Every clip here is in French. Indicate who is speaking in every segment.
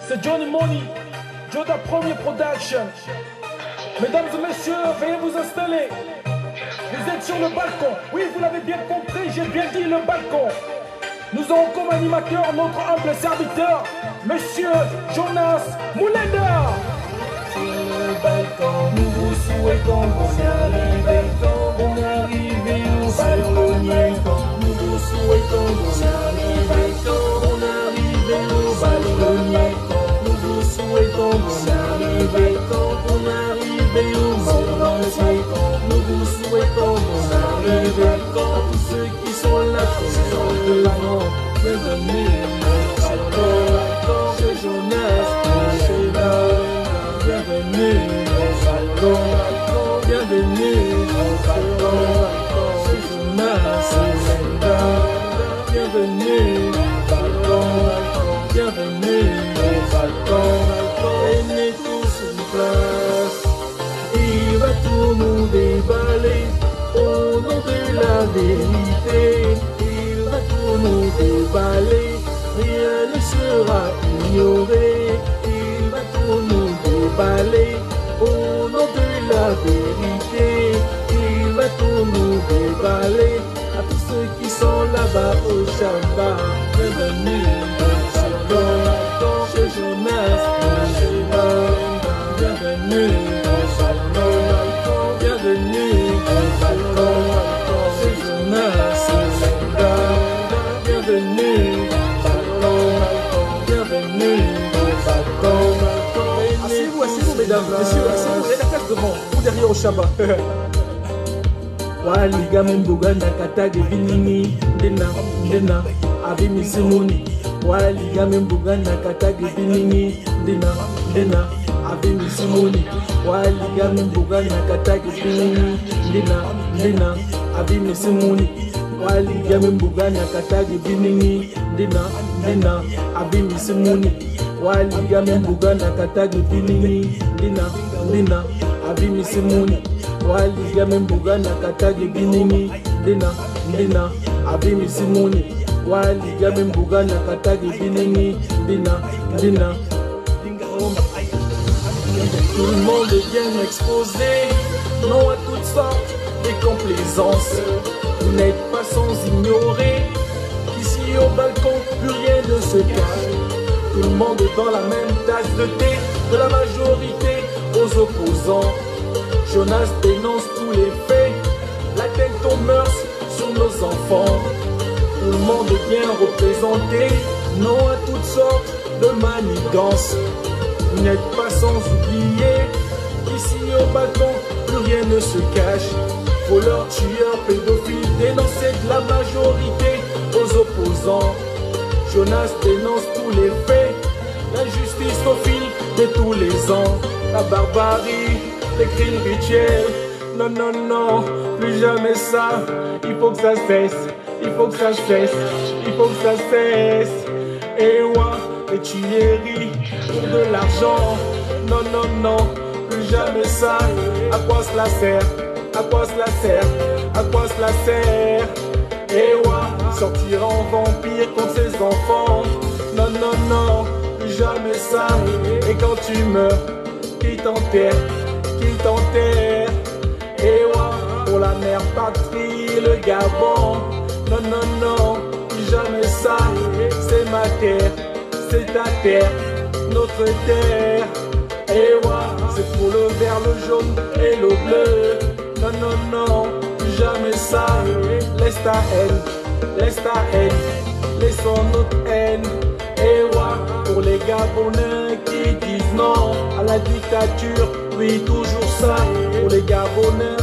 Speaker 1: C'est Johnny Money, Joda Premier Production. Mesdames et messieurs, veuillez vous installer. Vous êtes sur le balcon. Oui, vous l'avez bien compris, j'ai bien dit le balcon. Nous avons comme animateur notre humble serviteur, Monsieur Jonas Moulenda.
Speaker 2: Sur le balcon, nous vous souhaitons bon arrivée au balcon. Nous vous souhaitons bon arrivée au balcon. Nous vous souhaitons bon arrivée au balcon. Nous vous souhaitons bon arrivée à tous ceux qui sont là présents devant. Bienvenue au balcon, chez Jonas Moulenda. Bienvenue au balcon, bienvenue au balcon, c'est Jonas Moulenda. Bienvenue au balcon, bienvenue au balcon. Venez tous une place, il va tout nous déballer. Au nom de la vérité, il va tout nous déballer. Rien ne sera ignoré, il va tout nous déballer. Au nom de la vérité, il va tout nous déballer. À tous ceux qui sont là-bas au Chamba, bienvenue au balcon, chez Jonas Moulenda. Bienvenue au balcon, bienvenue au balcon, chez Jonas Moulenda. Bienvenue au balcon, bienvenue au balcon.
Speaker 1: Asseyez-vous, mesdames, messieurs, asseyez-vous, et la place devant, ou derrière au Chamba.
Speaker 2: Waliga mumbuga na katage binini ndena abimisi muni. Waliga mumbuga na katage binini ndena abimisi muni. Waliga mumbuga na katage binini ndena abimisi muni. Waliga mumbuga na katage binini ndena abimisi muni. Waliga mumbuga na katage binini ndena abimisi muni. Waliga mumbuga na katage binini ndena abimisi muni. Waliga mumbuga na katage binini ndena.
Speaker 1: Tout le monde est bien exposé, non à toutes sortes de complaisances. Vous n'êtes pas sans ignorer qu'ici au balcon, plus rien ne se cache. Tout le monde est dans la même tasse de thé, de la majorité aux opposants. Jonas dénonce tous les faits, l'atteinte aux mœurs sur nos enfants. Tout le monde est bien représenté, non à toutes sortes de manigances. Vous n'êtes pas sans oublier qu'ici au balcon, plus rien ne se cache. Voleurs, tueurs, pédophiles, dénoncés de la majorité aux opposants. Jonas dénonce tous les faits, l'injustice au fil de tous les ans. La barbarie, les crimes rituels, non, non, non, plus jamais ça. Il faut que ça cesse, il faut que ça cesse, il faut que ça cesse. Et ouais, les tueries pour de l'argent, non, non, non, plus jamais ça. À quoi cela sert? À quoi cela sert? À quoi cela sert? Et ouais, sortir en vampire contre ses enfants, non, non, non, plus jamais ça. Et quand tu meurs, qui t'enterre? Qui t'enterre? Et ouais, pour la mère patrie, le Gabon, non, non, non, plus jamais ça. C'est ma terre, c'est ta terre, notre terre. Et ouais, c'est pour le vert, le jaune et le bleu, non, non, non, plus jamais ça. Laisse ta haine, laissons notre haine. Et ouais, pour les Gabonais qui disent non à la dictature, oui toujours ça. Pour les Gabonais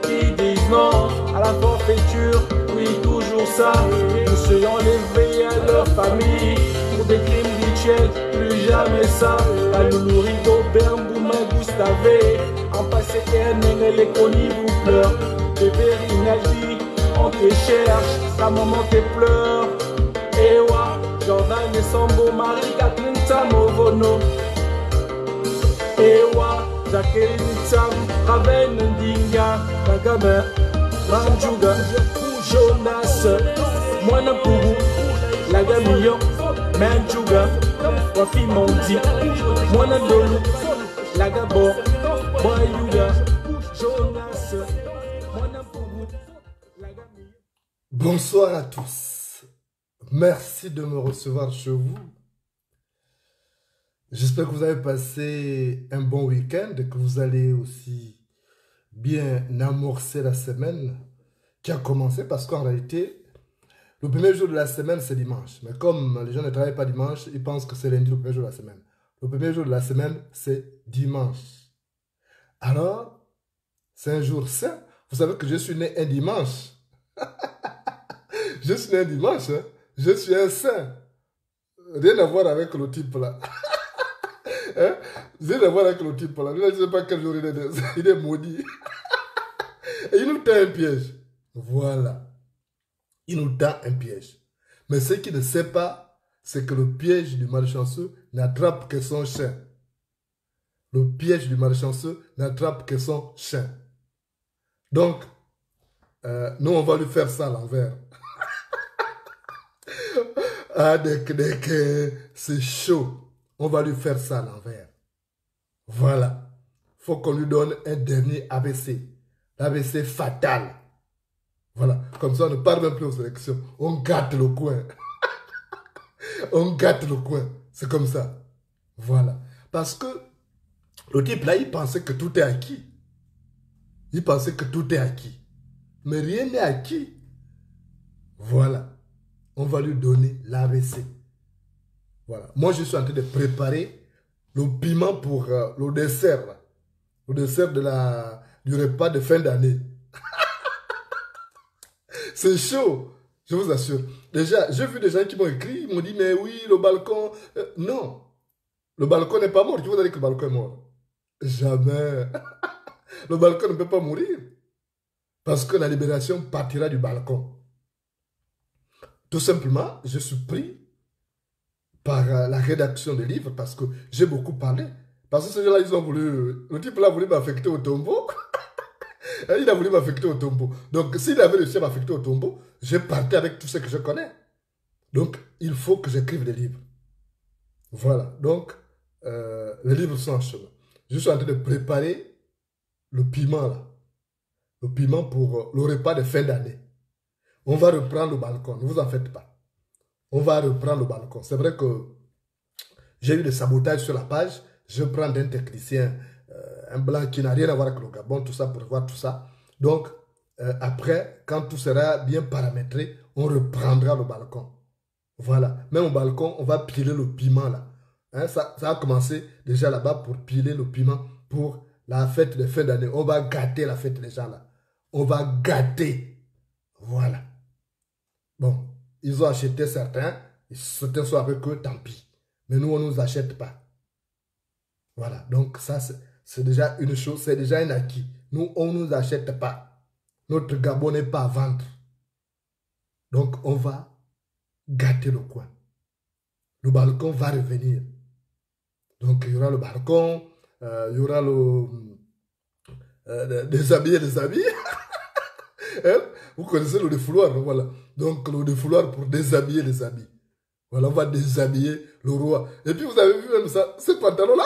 Speaker 1: qui disent non à la forfaiture, oui toujours ça. Nous serons enlevés à leur famille pour des crimes rituels, plus jamais ça. La Loulou-Rido, Bernbouma, Gustave, en passé et les connus vous pleurent. Bébé Rinaldi, on te cherche, ta maman te pleure. Et ouais, Jordan et Sambo, Marie-Catherine Tamovono. Et ouais, Jacqueline Tam, Raven Ndinga, Kagame, Manjuga, Jonas, Mwana Pougou, Lagamillon, Manjuga,
Speaker 2: Wafi Mondi, Mwana Dolu, Lagabo, Boyuda, Jonas, Mwana Pougou, Lagami.
Speaker 3: Bonsoir à tous. Merci de me recevoir chez vous. J'espère que vous avez passé un bon week-end et que vous allez aussi bien amorcer la semaine qui a commencé parce qu'en réalité, le premier jour de la semaine, c'est dimanche. Mais comme les gens ne travaillent pas dimanche, ils pensent que c'est lundi le premier jour de la semaine. Le premier jour de la semaine, c'est dimanche. Alors, c'est un jour saint. Vous savez que je suis né un dimanche. Je suis né un dimanche. Hein? Je suis un saint. Rien à voir avec le type là. Hein? Rien à voir avec le type là. Je ne sais pas quel jour il est maudit. Et il nous tend un piège. Voilà. Il nous tend un piège. Mais ce qu'il ne sait pas, c'est que le piège du malchanceux n'attrape que son chien. Le piège du malchanceux n'attrape que son chien. Donc, nous, on va lui faire ça à l'envers. Ah, dès que c'est chaud, on va lui faire ça à l'envers. Voilà. Il faut qu'on lui donne un dernier ABC. L'ABC fatal. Voilà. Comme ça, on ne parle même plus aux élections. On gâte le coin. On gâte le coin. C'est comme ça. Voilà. Parce que le type là, il pensait que tout est acquis. Il pensait que tout est acquis. Mais rien n'est acquis. Voilà. On va lui donner l'ABC. Voilà. Moi, je suis en train de préparer le piment pour le dessert. Là. Le dessert du repas de fin d'année. C'est chaud. Je vous assure. Déjà, j'ai vu des gens qui m'ont écrit. Ils m'ont dit, mais oui, le balcon... non. Le balcon n'est pas mort. Qui vous a dit que le balcon est mort? Jamais. Le balcon ne peut pas mourir. Parce que la libération partira du balcon. Tout simplement, je suis pris par la rédaction des livres parce que j'ai beaucoup parlé. Parce que ces gens-là, ils ont voulu... Le type là a voulu m'affecter au tombeau. Il a voulu m'affecter au tombeau. Donc, s'il avait réussi à m'affecter au tombeau, je partais avec tout ce que je connais. Donc, il faut que j'écrive des livres. Voilà. Donc, les livres sont en chemin. Je suis en train de préparer le piment là. Le piment pour le repas de fin d'année. On va reprendre le balcon, ne vous en faites pas. On va reprendre le balcon. C'est vrai que j'ai eu des sabotages sur la page. Je prends d'un technicien, un blanc qui n'a rien à voir avec le Gabon, tout ça pour voir tout ça. Donc, après, quand tout sera bien paramétré, on reprendra le balcon. Voilà. Même au balcon, on va piler le piment là. Hein, ça a commencé déjà là-bas pour piler le piment pour la fête de fin d'année. On va gâter la fête des gens là. On va gâter. Voilà. Bon, ils ont acheté certains sont avec eux, tant pis. Mais nous, on ne nous achète pas. Voilà, donc ça, c'est déjà une chose, c'est déjà un acquis. Nous, on ne nous achète pas. Notre Gabon n'est pas à vendre. Donc, on va gâter le coin. Le balcon va revenir. Donc, il y aura le balcon, il y aura déshabiller les habits. Hein? Vous connaissez le défouloir, voilà. Donc, le défouloir pour déshabiller les habits. Voilà, on va déshabiller le roi. Et puis, vous avez vu même ça, ce pantalon-là.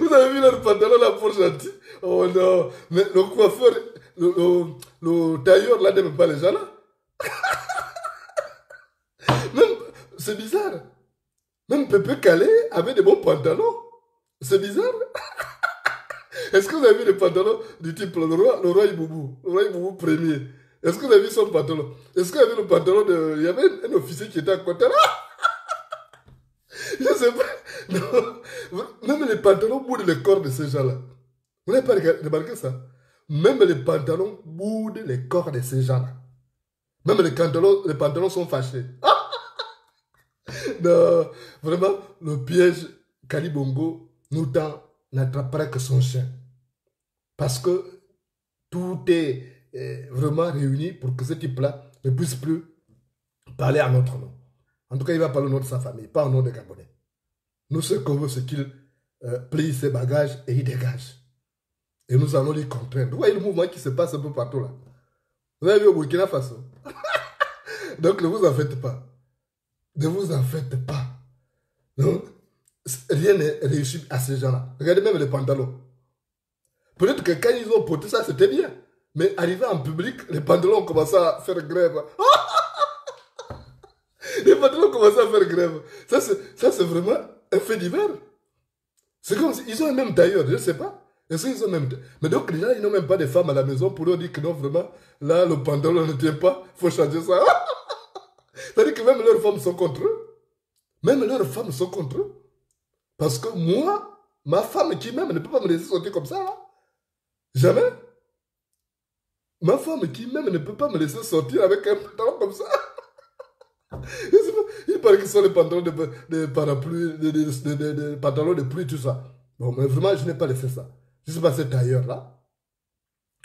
Speaker 3: Vous avez vu le pantalon-là pour gentil. Oh non. Mais le coiffeur, le tailleur, là, n'aime pas les gens, là. Même, c'est bizarre. Même Pépé Calais avait des bons pantalons. C'est bizarre. Est-ce que vous avez vu les pantalons du type le roi Iboubou premier? Est-ce que vous avez vu son pantalon? Est-ce que vous avez vu le pantalon de... Il y avait un officier qui était à côté là. Je ne sais pas. Non. Même les pantalons boudent le corps de ces gens-là. Vous n'avez pas remarqué ça? Même les pantalons boudent les corps de ces gens-là. Même les pantalons sont fâchés. Non, vraiment, le piège Kalibongo nous tend n'attrapera que son chien. Parce que tout est vraiment réuni pour que ce type-là ne puisse plus parler à notre nom. En tout cas, il va parler au nom de sa famille, pas au nom des Gabonais. Nous, ce qu'on veut, c'est qu'il plie ses bagages et il dégage. Et nous allons lui contraindre. Vous voyez le mouvement qui se passe un peu partout là. Vous avez vu au Burkina Faso. Donc, ne vous en faites pas. Ne vous en faites pas. Donc, rien n'est réussi à ces gens-là. Regardez même les pantalons. Peut-être que quand ils ont porté ça, c'était bien. Mais arrivé en public, les pantalons ont commencé à faire grève. Les pantalons ont commencé à faire grève. Ça, c'est vraiment un fait divers. C'est comme s'ils ont un même tailleur, je ne sais pas. Est-ce qu'ils ont même... Mais donc, les gens, ils n'ont même pas de femmes à la maison pour leur dire que non, vraiment, là, le pantalon ne tient pas, il faut changer ça. C'est-à-dire que même leurs femmes sont contre eux. Même leurs femmes sont contre eux. Parce que moi, ma femme qui même ne peut pas me laisser sortir comme ça, là. Jamais. Ma femme qui même ne peut pas me laisser sortir avec un pantalon comme ça. Il paraît que ce sont les pantalons de parapluie, des pantalons de pluie, tout ça. Bon, mais vraiment, je n'ai pas laissé ça. Je ne sais pas cet tailleur-là.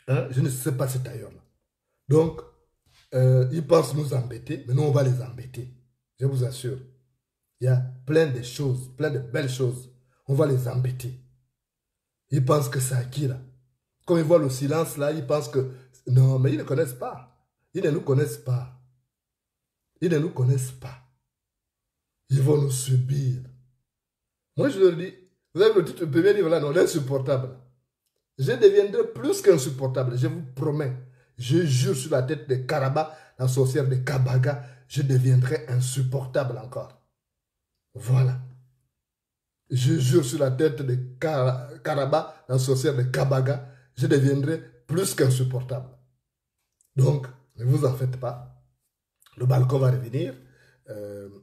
Speaker 3: Hein? Je ne sais pas cet tailleur-là. Donc, ils pensent nous embêter, mais nous, on va les embêter. Je vous assure. Il y a plein de choses, plein de belles choses. On va les embêter. Ils pensent que c'est acquis, là. Quand ils voient le silence, là, ils pensent que... Non, mais ils ne connaissent pas. Ils ne nous connaissent pas. Ils ne nous connaissent pas. Ils vont nous subir. Moi, je leur dis, vous avez le titre du premier livre là, non, l'insupportable. Je deviendrai plus qu'insupportable, je vous promets. Je jure sur la tête de Karaba, la sorcière de Kabaga, je deviendrai insupportable encore. Voilà. Je jure sur la tête de Karaba, la sorcière de Kabaga, je deviendrai plus qu'insupportable. Donc, ne vous en faites pas. Le balcon va revenir.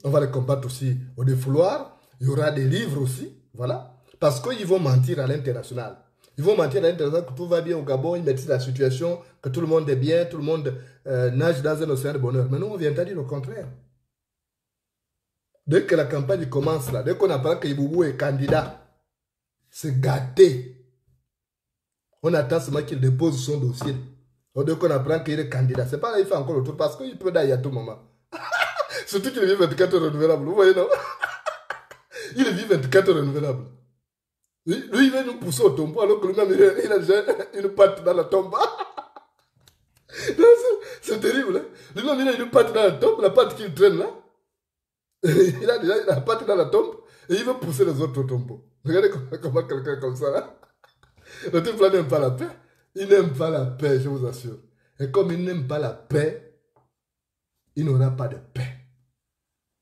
Speaker 3: On va les combattre aussi au défouloir. Il y aura des livres aussi. Voilà. Parce qu'ils vont mentir à l'international. Ils vont mentir à l'international que tout va bien au Gabon, ils maîtrisent la situation, que tout le monde est bien, tout le monde nage dans un océan de bonheur. Mais nous, on vient à dire le contraire. Dès que la campagne commence là, dès qu'on apprend que Iboubou est candidat, c'est gâté. On attend seulement qu'il dépose son dossier. Dès qu'on apprend qu'il est candidat, c'est pas là qu'il fait encore le tour parce qu'il peut d'ailleurs à tout moment. Surtout qu'il vit 24 heures renouvelables. Vous voyez, non? Il vit 24 heures renouvelables. Lui, il va nous pousser au tombeau alors que lui-même, il a déjà une patte dans la tombe. C'est terrible. Hein? Lui-même, il a une patte dans la tombe, la patte qu'il traîne là. Il a déjà la patte dans la tombe et il veut pousser les autres au tombeau. Regardez comment quelqu'un comme ça. Là. Le type là n'aime pas la paix. Il n'aime pas la paix, je vous assure. Et comme il n'aime pas la paix, il n'aura pas de paix.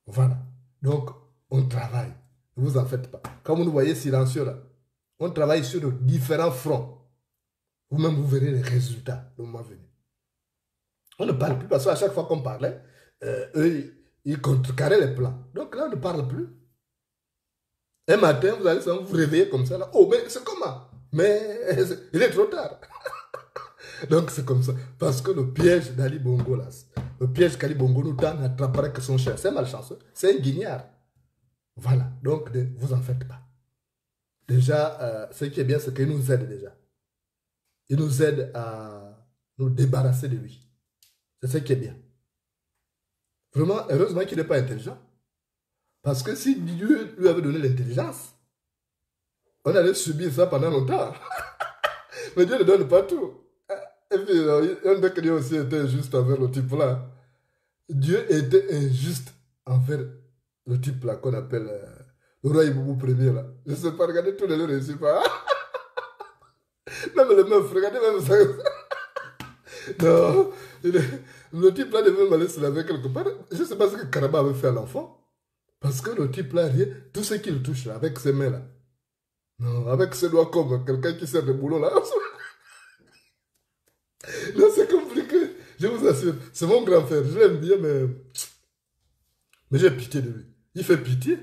Speaker 3: Voilà. Donc, on travaille. Ne vous en faites pas. Comme vous nous voyez silencieux là, on travaille sur différents fronts. Vous-même, vous verrez les résultats le moment venu. On ne parle plus parce qu'à chaque fois qu'on parlait, eux, ils contrecarraient les plans. Donc là, on ne parle plus. Un matin, vous allez vous réveiller comme ça. Là. Oh, mais c'est comment? Mais il est trop tard. Donc c'est comme ça. Parce que le piège d'Ali Bongo, là, le piège qu'Ali Bongo nous tend n'attraperait que son cher. C'est malchanceux. C'est un guignard. Voilà. Donc ne vous en faites pas. Déjà, ce qui est bien, c'est qu'il nous aide déjà. Il nous aide à nous débarrasser de lui. C'est ce qui est bien. Vraiment, heureusement qu'il n'est pas intelligent. Parce que si Dieu lui avait donné l'intelligence, on allait subir ça pendant longtemps. Mais Dieu ne donne pas tout. Et puis, on dit que Dieu aussi était injuste envers le type là. Dieu était injuste envers le type là qu'on appelle le roi Iboubou Ier là. Je ne sais pas, regardez tous les ne réussissent pas. Même les meufs, regardez même ça. Non, le type là devait aller se laver quelque part. Je ne sais pas ce que Karaba avait fait à l'enfant. Parce que le type là, rien, tout ce qu'il touche là, avec ses mains là. Non, avec ses doigts comme quelqu'un qui sert de boulot là. Non, c'est compliqué. Je vous assure. C'est mon grand frère. Je l'aime bien, mais j'ai pitié de lui. Il fait pitié.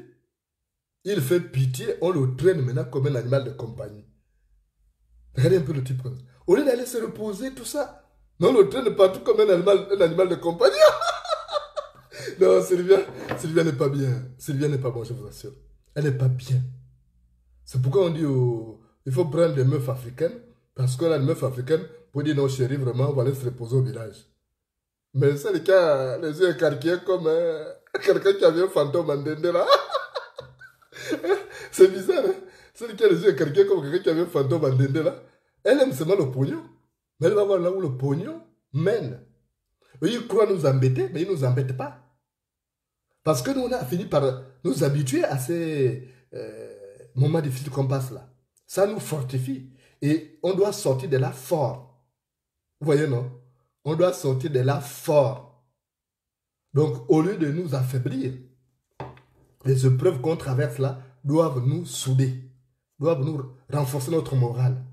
Speaker 3: Il fait pitié. On le traîne maintenant comme un animal de compagnie. Regardez un peu le type comme ça. Au lieu d'aller se reposer, tout ça. Non, on le traîne partout comme un animal de compagnie. Non, Sylvia n'est pas bien. Sylvia n'est pas bon, je vous assure. Elle n'est pas bien. C'est pourquoi on dit il faut prendre des meufs africaines. Parce que là, les meufs africaines, pour dire non, chérie, vraiment, on va aller se reposer au village. Mais c'est le cas, les yeux écarquillés comme quelqu'un qui avait un fantôme en dende là. C'est bizarre, hein? C'est le cas, les yeux écarquillés comme quelqu'un qui avait un fantôme en dende là. Elle aime seulement le pognon. Mais elle va voir là où le pognon mène. Ils croient nous embêter, mais ils ne nous embêtent pas. Parce que nous, on a fini par nous habituer à ces moments difficiles qu'on passe là. Ça nous fortifie. Et on doit sortir de là fort. Vous voyez, non? On doit sortir de là fort. Donc, au lieu de nous affaiblir, les épreuves qu'on traverse là doivent nous souder, doivent nous renforcer notre morale.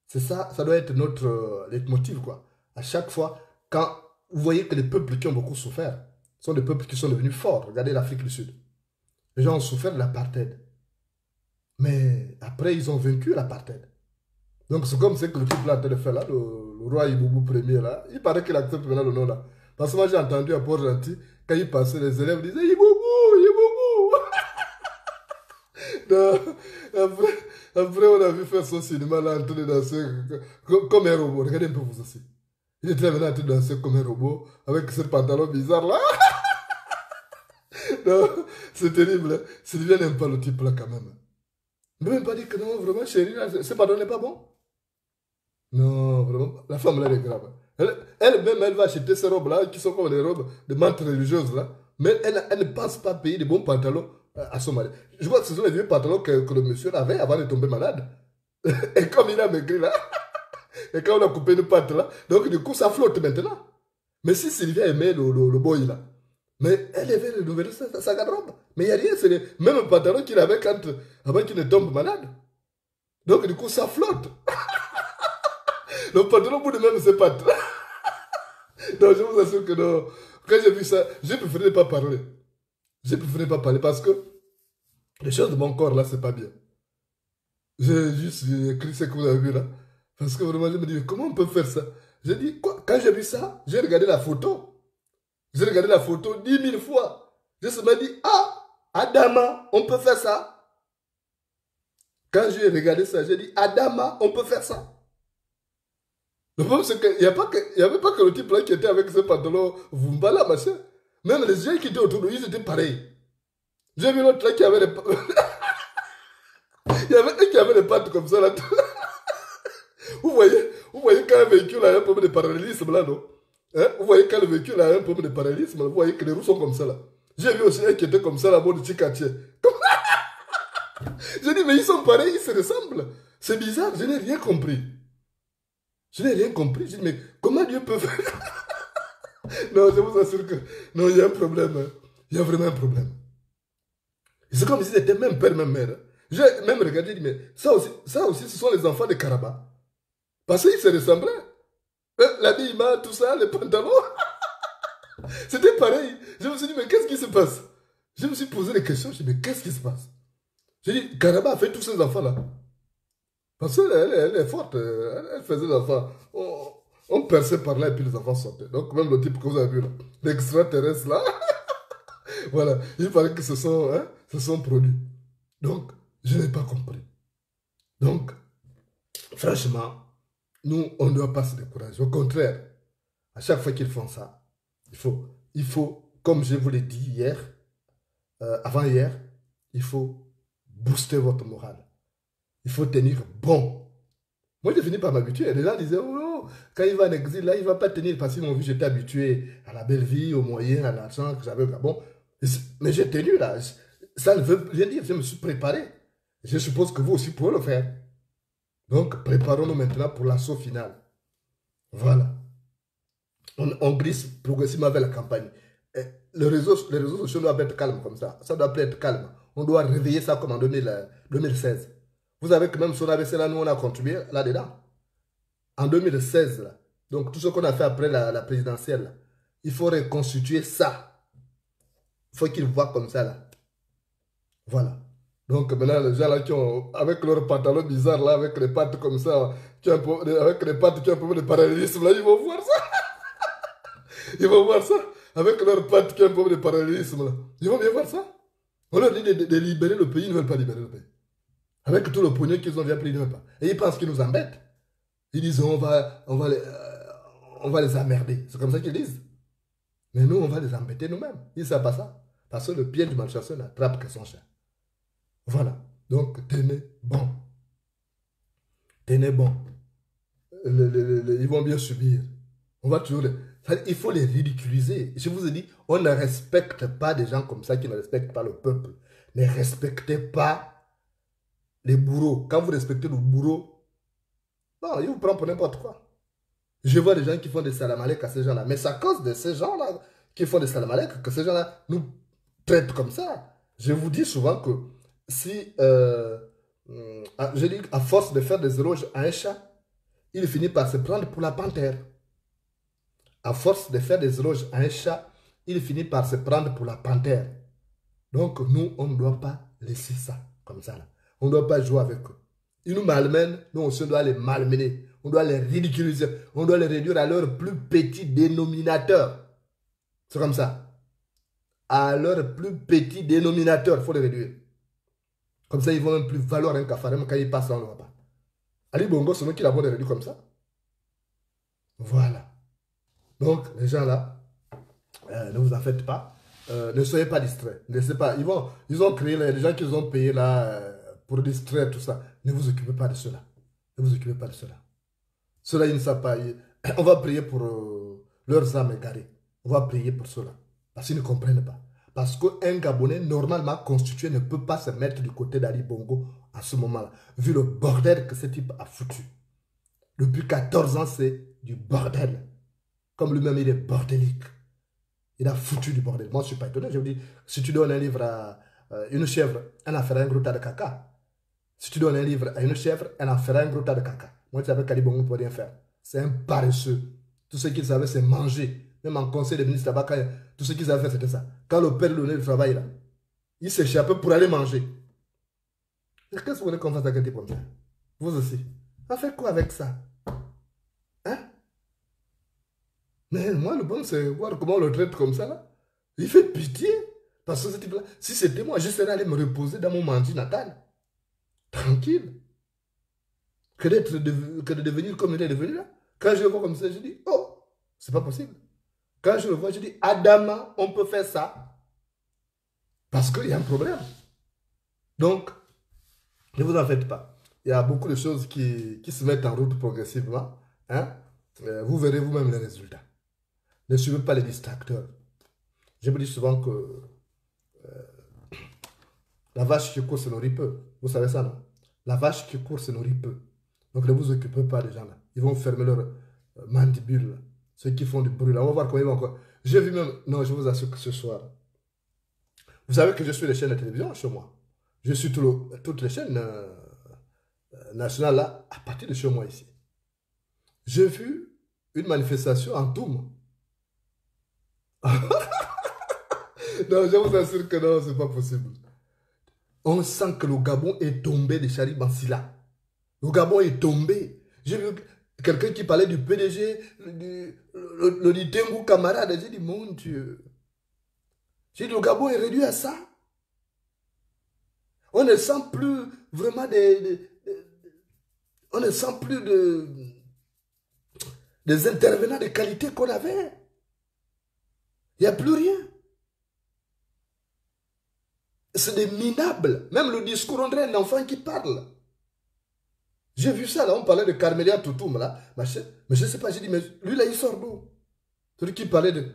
Speaker 3: C'est ça, ça doit être notre leitmotiv, quoi. À chaque fois, quand vous voyez que les peuples qui ont beaucoup souffert sont des peuples qui sont devenus forts. Regardez l'Afrique du Sud. Les gens ont souffert de l'apartheid. Mais après, ils ont vaincu l'apartheid. Donc, c'est comme ce que le type là a de faire là, le roi Iboubou Ier là. Il paraît qu'il accepte maintenant le nom là. Parce que moi, j'ai entendu à Port-Gentil, quand il passait, les élèves disaient Iboubou, Iboubou. Après, on a vu faire son cinéma là, en train de danser comme un robot. Regardez un peu vous aussi. Il était maintenant en train de danser comme un robot, avec ce pantalon bizarre là. Non, c'est terrible. Hein? Sylvia n'aime pas le type là quand même. Ne même pas dire que non, vraiment, chérie, ce pardon n'est pas bon. Non, vraiment, la femme là, elle est grave. Elle-même, elle va acheter ces robes-là, qui sont comme des robes de mantes religieuses là, mais elle ne pense pas payer des bons pantalons à son mari. Je vois que ce sont les vieux pantalons que le monsieur avait avant de tomber malade. Et comme il a maigri là, et quand on a coupé une patte là, donc du coup, ça flotte maintenant. Mais si Sylvia aimait le boy là, mais elle avait renouvelé sa garde-robe. Mais il n'y a rien, c'est le même pantalon qu'il avait avant qu'il ne tombe malade. Donc du coup, ça flotte. Le pantalon bout de même ses pattes. Non, je vous assure que non. Quand j'ai vu ça, j'ai préféré ne pas parler. J'ai préféré ne pas parler parce que les choses de mon corps là, c'est pas bien. J'ai juste écrit ce que vous avez vu là. Parce que vraiment, je me dis, comment on peut faire ça? J'ai dit, quoi? Quand j'ai vu ça, j'ai regardé la photo. J'ai regardé la photo 10 000 fois. Je me suis dit, ah, Adama, on peut faire ça. Quand j'ai regardé ça, j'ai dit, Adama, on peut faire ça. Le problème, c'est qu'il n'y avait pas que le type là qui était avec ce pantalon Vumba là, machin. Même les gens qui étaient autour de lui, ils étaient pareils. J'ai vu l'autre là qui avait les il y avait un qui avait les pattes comme ça là. Vous voyez quand un véhicule a un problème de parallélisme là, non? Hein? Vous voyez quand le véhicule a un problème de parallélisme, vous voyez que les roues sont comme ça là. J'ai vu aussi un qui était comme ça là, mode Chikatier. J'ai dit, mais ils sont pareils, ils se ressemblent. C'est bizarre, je n'ai rien compris. Je n'ai rien compris. J'ai dit, mais comment Dieu peut faire? Non, je vous assure que non, il y a un problème. Hein. Il y a vraiment un problème. C'est comme s'ils étaient même père, même mère. J'ai même regardé, dit, mais ça aussi, ce sont les enfants de Karaba. Parce qu'ils se ressemblaient. L'habillement, tout ça, les pantalons. C'était pareil. Je me suis dit, mais qu'est-ce qui se passe? Je me suis posé des questions. Je me suis dit, mais qu'est-ce qui se passe? J'ai dit, Karaba a fait tous ces enfants-là. Parce qu'elle est forte. Elle faisait des enfants. On perçait par là et puis les enfants sortaient. Donc, même le type que vous avez vu là, l'extraterrestre là, voilà, il paraît que ce sont produits. Donc, je n'ai pas compris. Donc, franchement, nous, on ne doit pas se décourager. Au contraire, à chaque fois qu'ils font ça, il faut, comme je vous l'ai dit hier, avant-hier, il faut booster votre morale. Il faut tenir bon. Moi, j'ai fini par m'habituer. Les gens disaient, oh, quand il va en exil, là, il ne va pas tenir parce qu'ils m'ont vu, j'étais habitué à la belle vie, aux moyens, à l'argent que j'avais au Gabon. Mais j'ai tenu là. Ça ne veut rien dire. Je me suis préparé. Je suppose que vous aussi pouvez le faire. Donc, préparons-nous maintenant pour l'assaut final. Voilà. On glisse progressivement vers la campagne. Les réseaux sociaux doivent être calmes comme ça. Ça doit plus être calme. On doit réveiller ça comme en 2016. Vous savez que même sur l'ABC, là, nous, on a contribué là-dedans. En 2016, là. Donc, tout ce qu'on a fait après la présidentielle, là, il faut reconstituer ça. Il faut qu'ils voient comme ça, là. Voilà. Donc, maintenant, les gens là qui ont, avec leurs pantalons bizarres, là, avec les pattes comme ça, avec les pattes qui ont un peu de parallélisme, là, ils vont voir ça. Ils vont voir ça. Avec leurs pattes qui ont un peu de parallélisme, là. Ils vont bien voir ça. On leur dit de libérer le pays, ils ne veulent pas libérer le pays. Avec tout le pognon qu'ils ont bien pris, ils ne veulent pas. Et ils pensent qu'ils nous embêtent. Ils disent, on va les emmerder. C'est comme ça qu'ils disent. Mais nous, on va les embêter nous-mêmes. Ils ne savent pas ça. Parce que le pied du malchasseur n'attrape que son chien. Voilà. Donc, tenez bon. Tenez bon. Ils vont bien subir. On va toujours Il faut les ridiculiser. Je vous ai dit, on ne respecte pas des gens comme ça qui ne respectent pas le peuple. Ne respectez pas les bourreaux. Quand vous respectez le bourreau, non, il vous prend pour n'importe quoi. Je vois des gens qui font des salamalek à ces gens-là. Mais c'est à cause de ces gens-là qui font des salamalek que ces gens-là nous traitent comme ça. Je vous dis souvent que si, je dis à force de faire des éloges à un chat, il finit par se prendre pour la panthère. À force de faire des éloges à un chat, il finit par se prendre pour la panthère. Donc nous, on ne doit pas laisser ça comme ça. Là. On ne doit pas jouer avec eux. Ils nous malmènent, nous aussi on doit les malmener. On doit les ridiculiser. On doit les réduire à leur plus petit dénominateur. C'est comme ça. À leur plus petit dénominateur, il faut les réduire. Comme ça, ils vont même plus valoir un café même quand ils passent, on ne le voit pas. Ali Bongo, c'est nous qui l'avons réduit comme ça. Voilà. Donc, les gens là, ne vous en faites pas. Ne soyez pas distraits. Ne laissez pas. Ils ont créé les gens qu'ils ont payés là pour distraire tout ça. Ne vous occupez pas de cela. Ne vous occupez pas de cela. Cela, ils ne savent pas. On va prier pour leurs âmes égarées. On va prier pour cela. Parce qu'ils ne comprennent pas. Parce qu'un Gabonais normalement constitué ne peut pas se mettre du côté d'Ali Bongo à ce moment-là. Vu le bordel que ce type a foutu. Depuis 14 ans, c'est du bordel. Comme lui-même, il est bordélique. Il a foutu du bordel. Moi, je ne suis pas étonné. Je vous dis, si tu donnes un livre à une chèvre, elle en fera un gros tas de caca. Si tu donnes un livre à une chèvre, elle en fera un gros tas de caca. Moi, tu savais qu'Ali Bongo ne peut rien faire. C'est un paresseux. Tout ce qu'il savait, c'est manger. Même en conseil de ministre là-bas, tout ce qu'il savait faire, c'était ça. Quand le père lui donnait le travail, là, il s'échappait pour aller manger. Qu'est-ce que vous voulez qu'on fasse avec un type comme ça? Vous aussi. On fait quoi avec ça? Hein? Mais moi, le bon, c'est voir comment on le traite comme ça, là. Il fait pitié. Parce que ce type-là, si c'était moi, je serais allé me reposer dans mon mandi natal. Tranquille. Que de devenir comme il est devenu, là. Quand je le vois comme ça, je dis, oh, c'est pas possible. Quand je le vois, je dis, Adama, on peut faire ça. Parce qu'il y a un problème. Donc, ne vous en faites pas. Il y a beaucoup de choses qui se mettent en route progressivement. Hein? Vous verrez vous-même les résultats. Ne suivez pas les distracteurs. Je me dis souvent que la vache qui court se nourrit peu. Vous savez ça, non? La vache qui court se nourrit peu. Donc ne vous occupez pas des gens là. Ils vont fermer leur mandibule. Là. Ceux qui font du bruit là. On va voir comment ils vont encore. J'ai vu même. Non, je vous assure que ce soir. Vous savez que je suis les chaînes de télévision chez moi. Je suis toutes les chaînes nationales là, à partir de chez moi ici. J'ai vu une manifestation en Toum. Non, je vous assure que non, c'est pas possible. On sent que le Gabon est tombé de Charib Bansila. Le Gabon est tombé. J'ai vu quelqu'un qui parlait du PDG, le Ditengu camarade. J'ai dit, mon Dieu. J'ai dit, le Gabon est réduit à ça. On ne sent plus vraiment on ne sent plus des intervenants de qualité qu'on avait. Il n'y a plus rien. C'est des minables. Même le discours, on dirait un enfant qui parle. J'ai vu ça, là, on parlait de Carmelia Toutoum, là. Mais je ne sais pas, j'ai dit, mais lui, là, il sort d'où? Celui qui parlait de...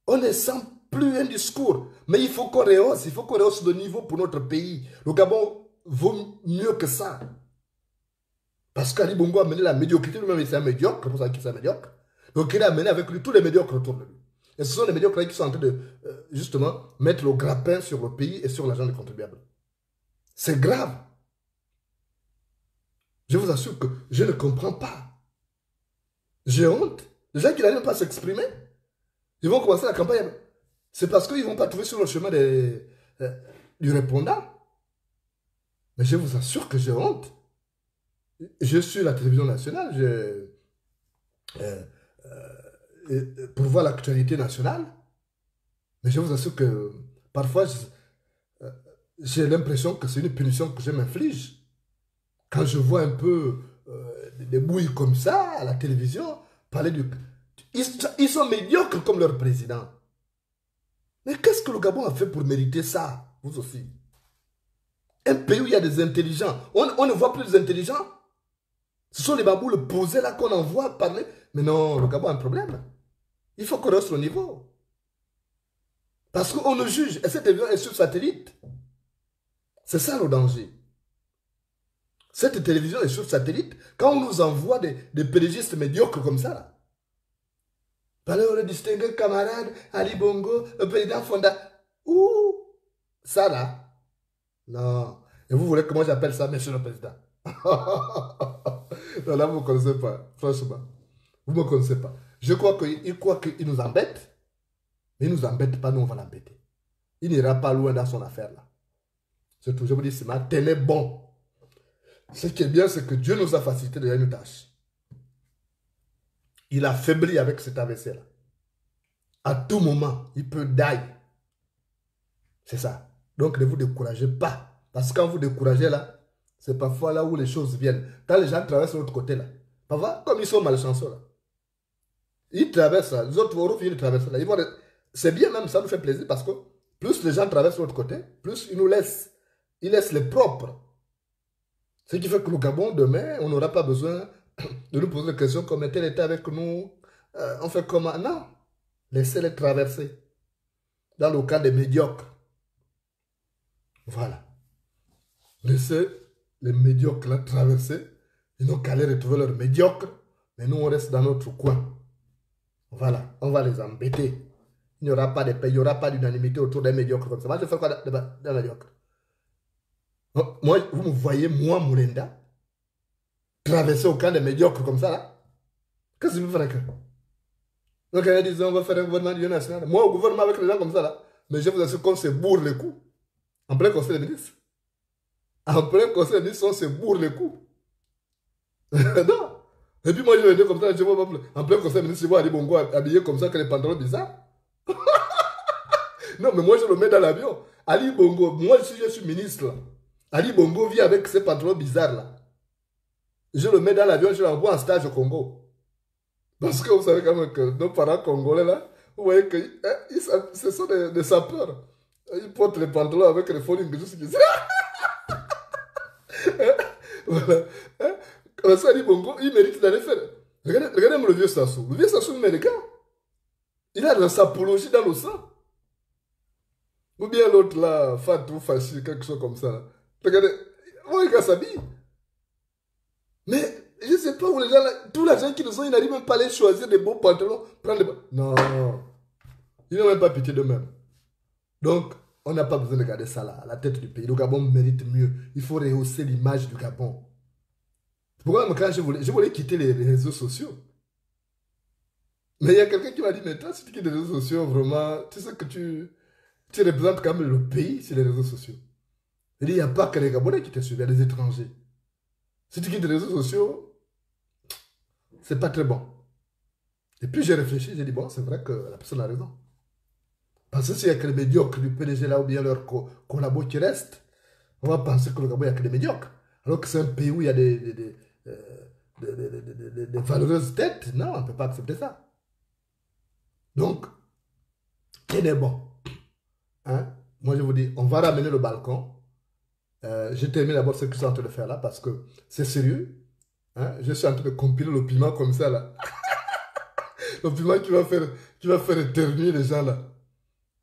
Speaker 3: On ne sent plus un discours. Mais il faut qu'on rehausse le niveau pour notre pays. Le Gabon vaut mieux que ça. Parce qu'Ali Bongo a mené la médiocrité, lui-même, c'est un médiocre, c'est pour ça qu'il est un médiocre. Donc il a mené avec lui tous les médiocres autour de lui. Et ce sont les médiocres qui sont en train de, justement, mettre le grappin sur le pays et sur l'argent des contribuables. C'est grave. Je vous assure que je ne comprends pas. J'ai honte. Les gens qui n'arrivent pas à s'exprimer, ils vont commencer la campagne. C'est parce qu'ils ne vont pas trouver sur le chemin du répondant. Mais je vous assure que j'ai honte. Je suis la télévision nationale, pour voir l'actualité nationale. Mais je vous assure que parfois, j'ai l'impression que c'est une punition que je m'inflige. Quand je vois un peu des bouilles comme ça à la télévision, parler du... Ils sont médiocres comme leur président. Mais qu'est-ce que le Gabon a fait pour mériter ça? Vous aussi. Un pays où il y a des intelligents. On ne voit plus des intelligents. Ce sont les baboules posés là qu'on envoie parler. Mais non, le Gabon a un problème. Il faut qu'on reste au niveau. Parce qu'on nous juge. Et cette télévision est sur satellite. C'est ça le danger. Cette télévision est sur satellite. Quand on nous envoie des pédagistes médiocres comme ça, là. Alors, le distingué camarade Ali Bongo, le président Fonda. Ouh, ça là. Non. Et vous voulez que moi j'appelle ça, monsieur le président? Non, là, vous ne me connaissez pas. Franchement. Vous ne me connaissez pas. Je crois qu'il nous embête. Mais il ne nous embête pas, nous on va l'embêter. Il n'ira pas loin dans son affaire là. Surtout, je vous dis, c'est ma tenez bon. Ce qui est bien, c'est que Dieu nous a facilité de une tâche. Il a faibli avec cet AVC-là. À tout moment, il peut die. C'est ça. Donc, ne vous découragez pas. Parce que quand vous découragez là, c'est parfois là où les choses viennent. Quand les gens traversent de l'autre côté là, parfois, comme ils sont malchanceux là, ils traversent là, les autres vont finir de traverser là. C'est bien même, ça nous fait plaisir parce que plus les gens traversent de l'autre côté, plus ils nous laissent. Ils laissent les propres. Ce qui fait que le Gabon, demain, on n'aura pas besoin de nous poser des questions comme tel était avec nous. On fait comment? Non. Laissez-les traverser. Dans le cas des médiocres. Voilà. Laissez les médiocres là traverser. Ils n'ont qu'à aller retrouver leurs médiocres. Mais nous, on reste dans notre coin. Voilà. On va les embêter. Il n'y aura pas de paix. Il n'y aura pas d'unanimité autour des médiocres comme ça. Moi, je fais quoi des médiocres? Moi, vous me voyez, moi, Moulenda, traverser au camp des médiocres comme ça, là. Qu'est-ce que vous faites? Donc, ils disent, on va faire un gouvernement d'union nationale. Moi, au gouvernement avec les gens comme ça, là, mais je vous assure qu'on se bourre les coups. En plein conseil des ministres. En plein conseil des ministres, on se bourre les coups. Non. Et puis moi, je vais dire comme ça, je vois en plein conseil des ministres, je vois Ali Bongo habillé comme ça, avec les pantalons bizarres. Non, mais moi, je le mets dans l'avion. Ali Bongo, moi, si je suis ministre, là, Ali Bongo vit avec ses pantalons bizarres là. Je le mets dans l'avion, je l'envoie en stage au Congo. Parce que vous savez quand même que nos parents congolais là, vous voyez que ce sont des sapeurs. Ils portent les pantalons avec les folies juste ici. Voilà. Comme ça, Ali Bongo, il mérite d'aller faire. Regardez le vieux Sassou. Le vieux Sassou est américain. Il a de la sapologie dans le sang. Ou bien l'autre là, Fatou, Fachi, quelque chose comme ça. Là. Regardez, moi, il s'habille. Mais, je ne sais pas où les gens, là, tous les gens qui nous ont, ils n'arrivent même pas à aller choisir des beaux pantalons, prendre des... Non, ils n'ont même pas pitié d'eux-mêmes. Donc, on n'a pas besoin de garder ça là, à la tête du pays. Le Gabon mérite mieux. Il faut rehausser l'image du Gabon. Pourquoi, quand je voulais quitter les réseaux sociaux. Mais il y a quelqu'un qui m'a dit, mais toi, si tu quittes les réseaux sociaux, vraiment, tu sais que tu représentes quand même le pays sur les réseaux sociaux. Il n'y a pas que les Gabonais qui te suivent, il y a des étrangers. Si tu quittes les réseaux sociaux, c'est pas très bon. Et puis j'ai réfléchi, j'ai dit, bon, c'est vrai que la personne a raison. Parce que s'il n'y a que les médiocres du PDG là ou bien leurs collabos qui restent, on va penser que le Gabon, il n'y a que des médiocres. Alors que c'est un pays où il y a des valeureuses têtes. Non, on ne peut pas accepter ça. Donc, tenez bon. Hein? Moi, je vous dis, on va ramener le balcon. Je termine d'abord ce que je suis en train de faire là parce que c'est sérieux. Hein? Je suis en train de compiler le piment comme ça là. Le piment qui va faire éternuer les gens là.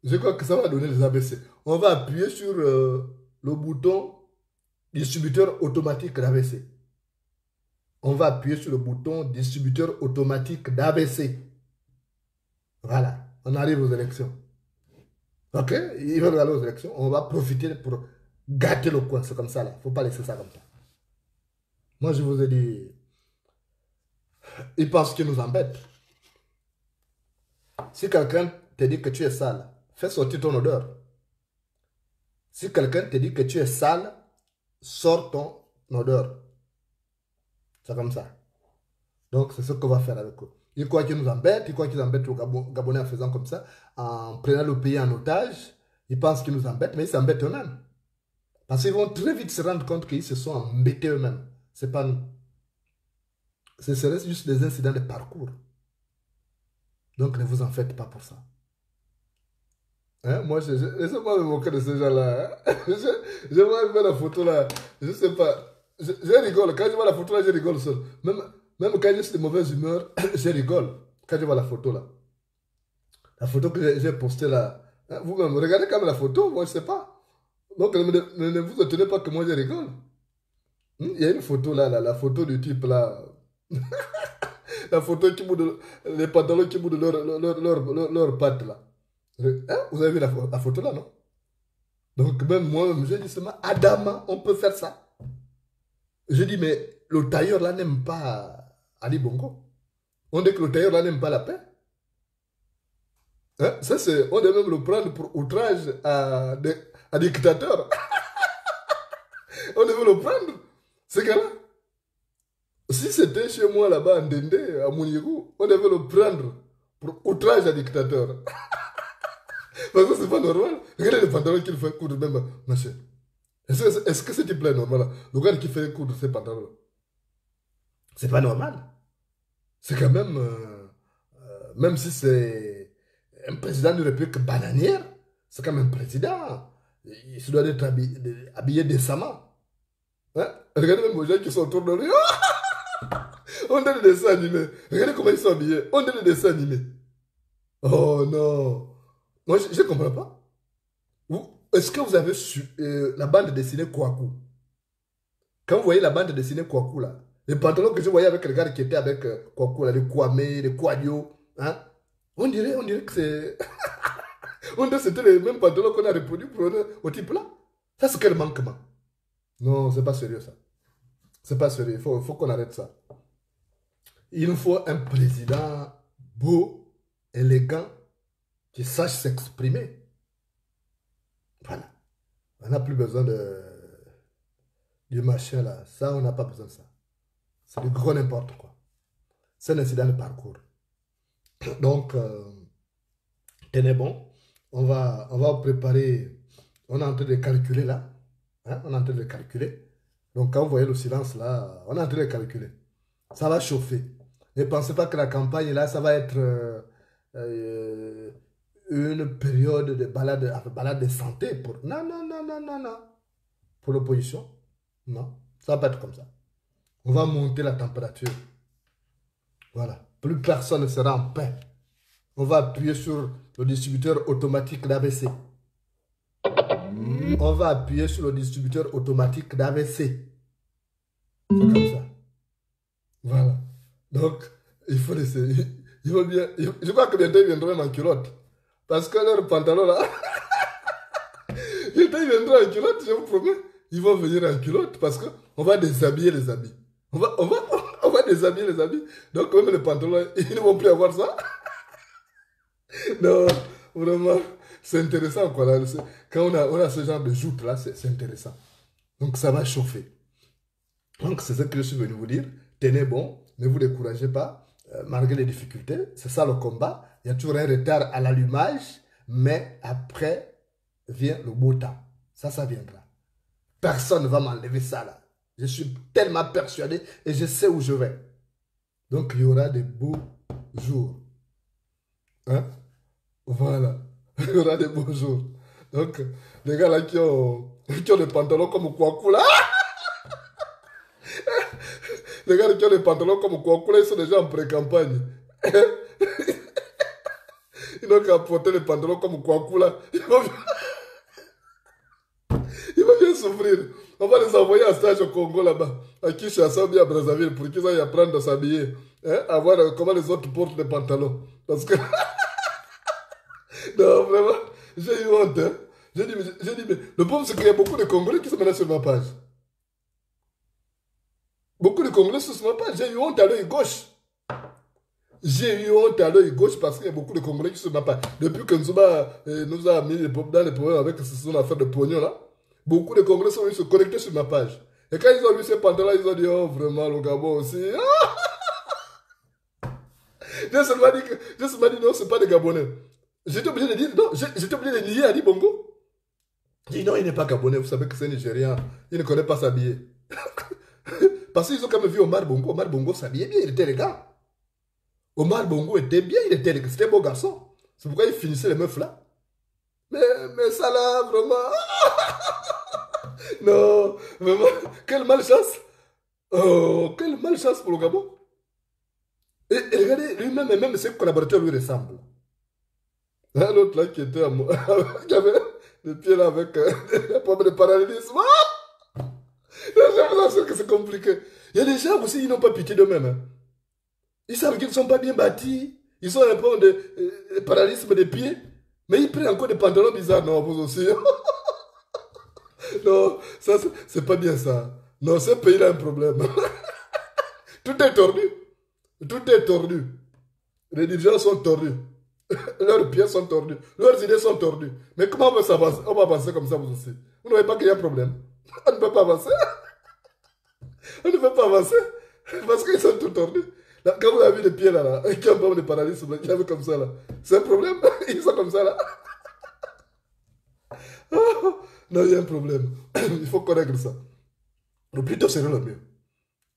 Speaker 3: Je crois que ça va donner les ABC. On va appuyer sur le bouton distributeur automatique d'ABC. On va appuyer sur le bouton distributeur automatique d'ABC. Voilà. On arrive aux élections. Ok? Ils veulent aller aux élections. On va profiter pour gâter le coin. C'est comme ça là. Il ne faut pas laisser ça comme ça. Moi, je vous ai dit, ils pensent qu'ils nous embêtent. Si quelqu'un te dit que tu es sale, fais sortir ton odeur. Si quelqu'un te dit que tu es sale, sors ton odeur. C'est comme ça. Donc, c'est ce qu'on va faire avec eux. Ils croient qu'ils nous embêtent, ils croient qu'ils embêtent le Gabonais en faisant comme ça, en prenant le pays en otage. Ils pensent qu'ils nous embêtent, mais ils s'embêtent eux-mêmes. Parce qu'ils vont très vite se rendre compte qu'ils se sont embêtés eux-mêmes. Ce n'est pas nous. Ce serait juste des incidents de parcours. Donc, ne vous en faites pas pour ça. Hein? Moi, laissez-moi me moquer de ces gens-là. Hein? Je vois la photo là. Je ne sais pas. Je rigole. Quand je vois la photo là, je rigole seul. Même quand je suis de mauvaise humeur, je rigole. Quand je vois la photo là. La photo que j'ai postée là. Hein, vous-même, regardez quand même la photo, moi je sais pas. Donc ne vous étonnez pas que moi je rigole. Il y a une photo là, la photo du type là. La photo qui boude, les pantalons qui boudent leur patte là. Hein? Vous avez vu la photo là, non? Donc même moi-même, j'ai dit seulement, Adama, on peut faire ça. Je dis, mais le tailleur là n'aime pas Ali Bongo. On dit que le tailleur là n'aime pas la paix. Hein? Ça, c'est, on devait même le prendre pour outrage à dictateur. On devait le prendre. C'est que là, si c'était chez moi là-bas en Dende, à Mounirou, on devait le prendre pour outrage à dictateur. Parce que c'est pas normal. Regardez les pantalons qu'il fait coudre même, ma chère. Est-ce que c'est type là normal là? Le gars qui fait coudre ces pantalons là. C'est pas normal. C'est quand même, même si c'est un président de République bananière, c'est quand même un président. Il se doit être habillé décemment. Hein? Regardez même les gens qui sont autour de lui. On dirait des dessins animés. Regardez comment ils sont habillés. On dirait des dessins animés. Oh non. Moi, je ne comprends pas. Est-ce que vous avez su la bande dessinée Kouakou? Quand vous voyez la bande dessinée Kouakou, là, les pantalons que je voyais avec les gars qui étaient avec Kouakou, là, les Kwame, les Kouadio, hein, on dirait que c'est... on dirait que c'était les mêmes pantalons qu'on a reproduits pour au type là. Ça, c'est quel manquement? Non, c'est pas sérieux, ça. C'est pas sérieux. Il faut qu'on arrête ça. Il nous faut un président beau, élégant, qui sache s'exprimer. Voilà. On n'a plus besoin du machin là. Ça, on n'a pas besoin de ça. C'est du gros n'importe quoi. C'est un incident de parcours. Donc, tenez bon. On va préparer. On est en train de calculer là. Hein? On est en train de calculer. Donc, quand vous voyez le silence là, on est en train de calculer. Ça va chauffer. Ne pensez pas que la campagne là, ça va être une période de balade de santé. Non, non, non, non, non, non. Pour l'opposition, non. Ça va pas être comme ça. On va monter la température. Voilà. Plus personne ne sera en paix. On va appuyer sur le distributeur automatique d'AVC. On va appuyer sur le distributeur automatique d'AVC. C'est comme ça. Voilà. Donc, il faut laisser. Il faut bien. Je crois que bientôt ils viendront en culotte. Parce que leur pantalon là. Bientôt ils viendront en culotte, je vous promets. Ils vont venir en culotte parce qu'on va déshabiller les habits. On va déshabiller les habits. Donc, même les pantalons, ils ne vont plus avoir ça. Non, vraiment, c'est intéressant quoi. Là. Quand on a ce genre de joute là, c'est intéressant. Donc, ça va chauffer. Donc, c'est ce que je suis venu vous dire. Tenez bon, ne vous découragez pas, malgré les difficultés. C'est ça le combat. Il y a toujours un retard à l'allumage, mais après vient le beau temps. Ça viendra. Personne ne va m'enlever ça là. Je suis tellement persuadé et je sais où je vais. Donc, il y aura des beaux jours. Hein? Voilà. Il y aura des beaux jours. Donc, les gars là qui ont des pantalons comme Kouakou là. Les gars qui ont des pantalons comme Kouakou là, ils sont déjà en pré-campagne. Ils n'ont qu'à porter les pantalons comme Kouakou là. Ils vont bien souffrir. On va les envoyer en stage au Congo là-bas. À Kinshasa ou à Brazzaville pour qu'ils aillent apprendre à s'habiller. Hein? À voir comment les autres portent les pantalons. Parce que... non, vraiment, j'ai eu honte. Hein? J'ai dit, mais le problème c'est qu'il y a beaucoup de Congolais qui se mettent sur ma page. Beaucoup de Congolais sont sur ma page. J'ai eu honte à l'œil gauche. J'ai eu honte à l'œil gauche parce qu'il y a beaucoup de Congolais qui sont sur ma page. Depuis que Nzouba nous a mis dans les problèmes avec son affaire de pognon là, beaucoup de Congolais sont venus se connecter sur ma page. Et quand ils ont vu ces pantalons, ils ont dit, oh vraiment, le Gabon aussi. J'ai seulement dit, non, c'est pas des Gabonais. J'étais obligé de dire, non, j'étais obligé de nier Ali Bongo. J'ai dit, non, il n'est pas Gabonais, vous savez que c'est Nigérian. Il ne connaît pas s'habiller. Parce qu'ils ont quand même vu Omar Bongo. Omar Bongo s'habillait bien, il était élégant. Omar Bongo était bien, il était élégant. C'était un beau garçon. C'est pourquoi il finissait les meufs là. Mais ça là, vraiment. Non, vraiment, quelle malchance. Oh, quelle malchance pour le Gabon. Et regardez, lui-même et même ses collaborateurs lui ressemblent. Un autre là qui était à moi, qui avait des pieds là avec des problèmes de parallélisme. Ah! Je vous assure que c'est compliqué. Il y a des gens aussi, ils n'ont pas pitié d'eux-mêmes. Hein. Ils savent qu'ils ne sont pas bien bâtis. Ils ont un peu de parallélisme des pieds. Mais ils prennent encore des pantalons bizarres. Non, vous aussi. Non, ça, c'est pas bien ça. Non, ce pays-là a un problème. Tout est tordu. Tout est tordu. Les dirigeants sont tordus. Leurs pieds sont tordus. Leurs idées sont tordues. Mais comment on va avancer comme ça, vous aussi? Vous ne voyez pas qu'il y a un problème? On ne peut pas avancer. On ne peut pas avancer. Parce qu'ils sont tout tordus. Là, quand vous avez vu les pieds là, qui ont pas de paralysme, qui avaient comme ça là, c'est un problème. Ils sont comme ça là. Non, il y a un problème. Il faut qu'on règle ça. Le plus tôt serait le mieux.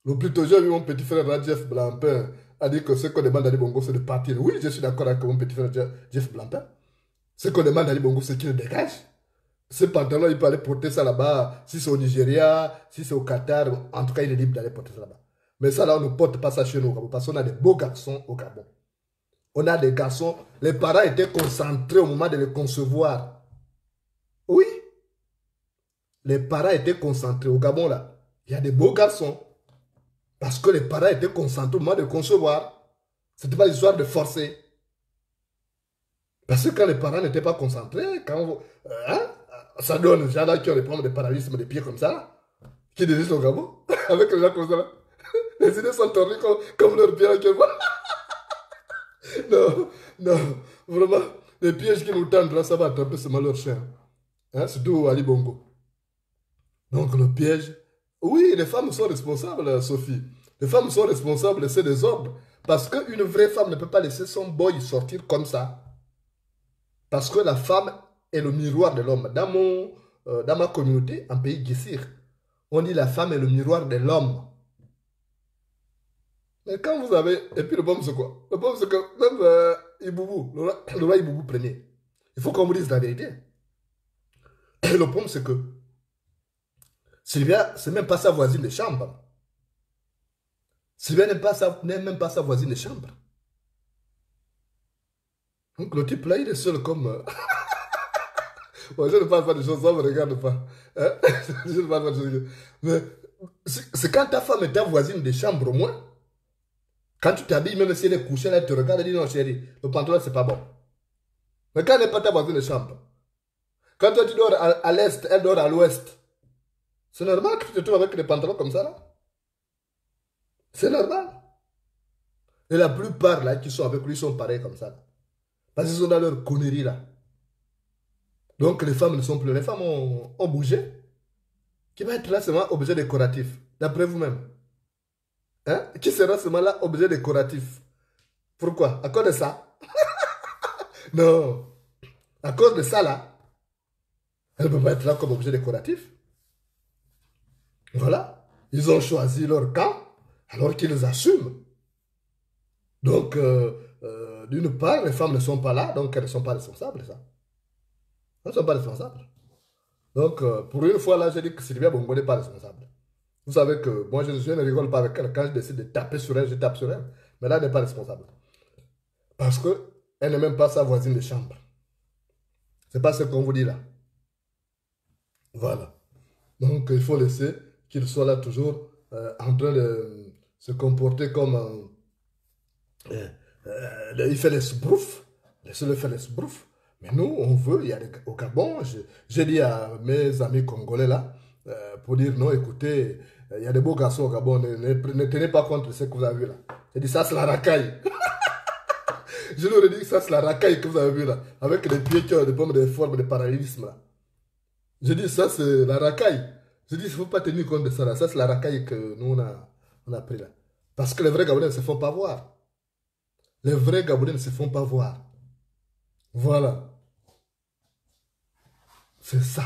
Speaker 3: Le plus tôt, j'ai vu mon petit frère là, Jeff Blampin, a dit que ce qu'on demande à Ali Bongo, c'est de partir. Oui, je suis d'accord avec mon petit frère Jeff Blampin. Ce qu'on demande à Ali Bongo, c'est qu'il dégage. Ce pantalon, il peut aller porter ça là-bas. Si c'est au Nigeria, si c'est au Qatar, en tout cas, il est libre d'aller porter ça là-bas. Mais ça là, on ne porte pas ça chez nous au Gabon, parce qu'on a des beaux garçons au Gabon. On a des garçons, les parents étaient concentrés au moment de les concevoir. Oui. Les parents étaient concentrés au Gabon là. Il y a des beaux garçons. Parce que les parents étaient concentrés au moment de concevoir. Ce n'était pas l'histoire de forcer. Parce que quand les parents n'étaient pas concentrés, quand ça donne des gens là qui ont des problèmes de paralysme des pieds comme ça, qui dirigent au Gabon, avec les gens comme ça là. Les idées sont tordues comme leurs pieds actuellement. Non, non, vraiment, les pièges qui nous tendent là, ça va attraper seulement leur chien. Hein, surtout Ali Bongo. Donc le piège, oui, les femmes sont responsables, Sophie. Les femmes sont responsables, c'est des ordres. Parce qu'une vraie femme ne peut pas laisser son boy sortir comme ça. Parce que la femme est le miroir de l'homme. Dans ma communauté, en pays Guissir, on dit la femme est le miroir de l'homme. Mais quand vous avez... Et puis le bombe c'est quoi? Le bombe c'est que même Iboubou, le roi Iboubou premier, il faut qu'on vous dise la vérité. Et le problème c'est que Sylvia, c'est même pas sa voisine de chambre. Sylvia n'est même pas sa voisine de chambre. Donc le type là, il est seul comme... Bon, je ne parle pas de choses, ça ne me regarde pas. Hein? Je ne parle pas de choses. Mais c'est quand ta femme est ta voisine de chambre au moins. Quand tu t'habilles, même si elle est couchée, là, elle te regarde et dit non chérie, le pantalon c'est pas bon. Mais quand elle n'est pas ta voisine de chambre, quand toi tu dors à l'est, elle dort à l'ouest, c'est normal que tu te trouves avec des pantalons comme ça là. C'est normal. Et la plupart là qui sont avec lui sont pareils comme ça. Parce qu'ils sont dans leur connerie là. Donc les femmes ne sont plus. Les femmes ont bougé. Qui va être là seulement objet décoratif. D'après vous-même. Hein? Qui sera seulement là objet décoratif. Pourquoi? À cause de ça? Non. À cause de ça là. Elle ne peut pas être là comme objet décoratif. Voilà. Ils ont choisi leur camp. Alors qu'ils assument. Donc, d'une part, les femmes ne sont pas là, donc elles ne sont pas responsables de ça. Elles ne sont pas responsables. Donc, pour une fois, là, j'ai dit que Sylvia Bongo n'est pas responsable. Vous savez que moi, je ne rigole pas avec elle. Quand je décide de taper sur elle, je tape sur elle. Mais là, elle n'est pas responsable. Parce qu'elle n'est même pas sa voisine de chambre. Ce n'est pas ce qu'on vous dit là. Voilà. Donc, il faut laisser qu'il soit là toujours en train de se comporter comme... il fait les sbroufs. Laissez-le faire les sbroufs. Mais nous, on veut, il y a au Gabon, j'ai dit à mes amis congolais là, pour dire non, écoutez, il y a des beaux garçons au Gabon, ne tenez pas compte de ce que vous avez vu là. J'ai dit ça, c'est la racaille. Je leur ai dit que ça, c'est la racaille que vous avez vu là, avec les pieds qui ont des pommes de forme de parallélisme là. J'ai dit ça, c'est la racaille. J'ai dit, il ne faut pas tenir compte de ça là. Ça, c'est la racaille que nous, on a pris là. Parce que les vrais Gabonais ne se font pas voir. Les vrais Gabonais ne se font pas voir. Voilà. C'est ça.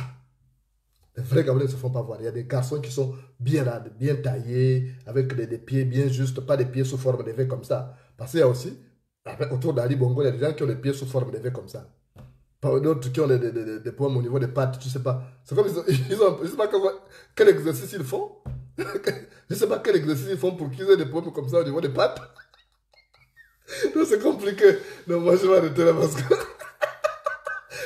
Speaker 3: Les vrais Gabonais ne se font pas voir. Il y a des garçons qui sont bien là, bien taillés, avec des pieds bien justes, pas des pieds sous forme de V comme ça. Parce qu'il y a aussi, autour d'Ali Bongo, il y a des gens qui ont des pieds sous forme de V comme ça. Pas d'autres qui ont des problèmes au niveau des pattes, tu sais pas. C'est comme ils ont je sais pas quel exercice ils font. Je sais pas quel exercice ils font pour qu'ils aient des problèmes comme ça au niveau des pattes. Non, c'est compliqué. Non, moi je vais arrêter là parce que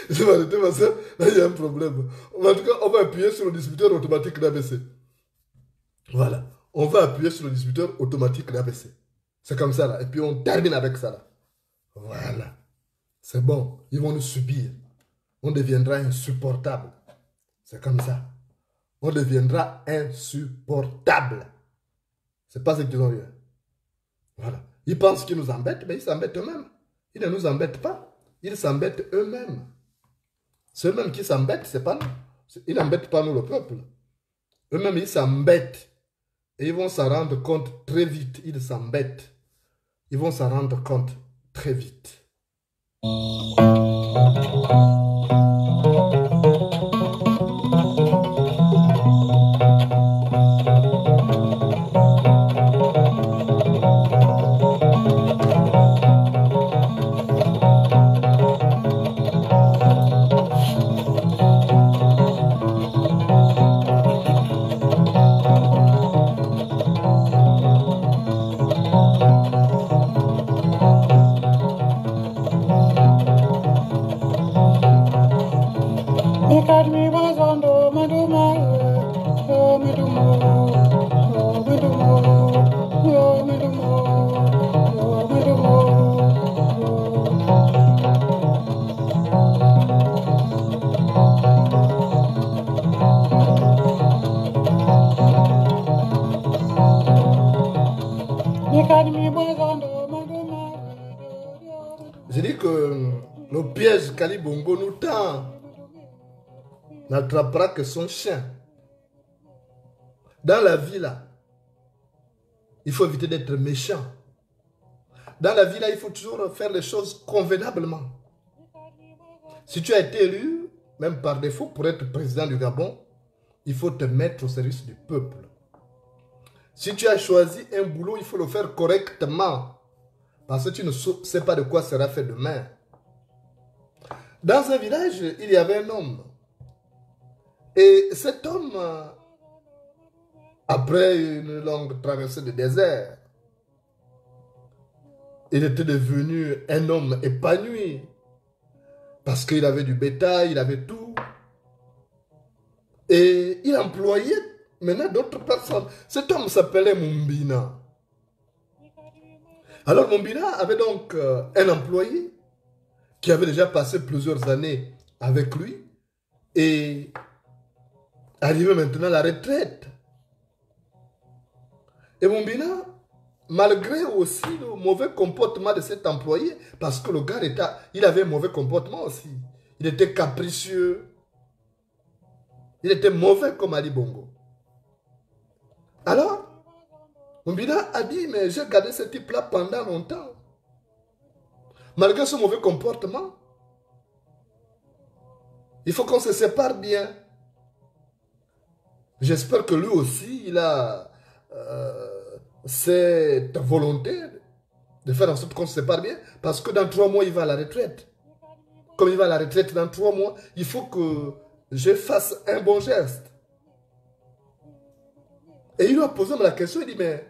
Speaker 3: Je vais arrêter parce que là, il y a un problème. En tout cas, on va appuyer sur le distributeur automatique d'ABC. Voilà. On va appuyer sur le distributeur automatique d'ABC. C'est comme ça, là. Et puis, on termine avec ça, là. Voilà. C'est bon. Ils vont nous subir. On deviendra insupportable. C'est comme ça. On deviendra insupportable. C'est pas ce qu'ils ont eu. Voilà. Ils pensent qu'ils nous embêtent, mais ils s'embêtent eux-mêmes. Ils ne nous embêtent pas. Ils s'embêtent eux-mêmes. Ceux-mêmes qui s'embêtent, c'est pas nous. Ils n'embêtent pas nous, le peuple. Eux-mêmes, ils s'embêtent. Et ils vont s'en rendre compte très vite. Ils s'embêtent. Ils vont s'en rendre compte très vite. Je dis que le piège qu'Ali Bongo nous tend n'attrapera que son chien. Dans la vie là, il faut éviter d'être méchant. Dans la vie là, il faut toujours faire les choses convenablement. Si tu as été élu, même par défaut, pour être président du Gabon, il faut te mettre au service du peuple. Si tu as choisi un boulot, il faut le faire correctement. Parce que tu ne sais pas de quoi sera fait demain. Dans un village, il y avait un homme. Et cet homme, après une longue traversée de désert, il était devenu un homme épanoui. Parce qu'il avait du bétail, il avait tout. Et il employait maintenant d'autres personnes. Cet homme s'appelait Mumbina. Alors Mumbina avait donc un employé qui avait déjà passé plusieurs années avec lui et arrivé maintenant à la retraite. Et Mumbina, malgré aussi le mauvais comportement de cet employé, parce que le gars il avait un mauvais comportement aussi. Il était capricieux. Il était mauvais comme Ali Bongo. Alors, Mumbina a dit, mais j'ai gardé ce type-là pendant longtemps. Malgré ce mauvais comportement, il faut qu'on se sépare bien. J'espère que lui aussi, il a cette volonté de faire en sorte qu'on se sépare bien. Parce que dans 3 mois, il va à la retraite. Comme il va à la retraite dans 3 mois, il faut que je fasse un bon geste. Et il lui a posé la question, il dit, mais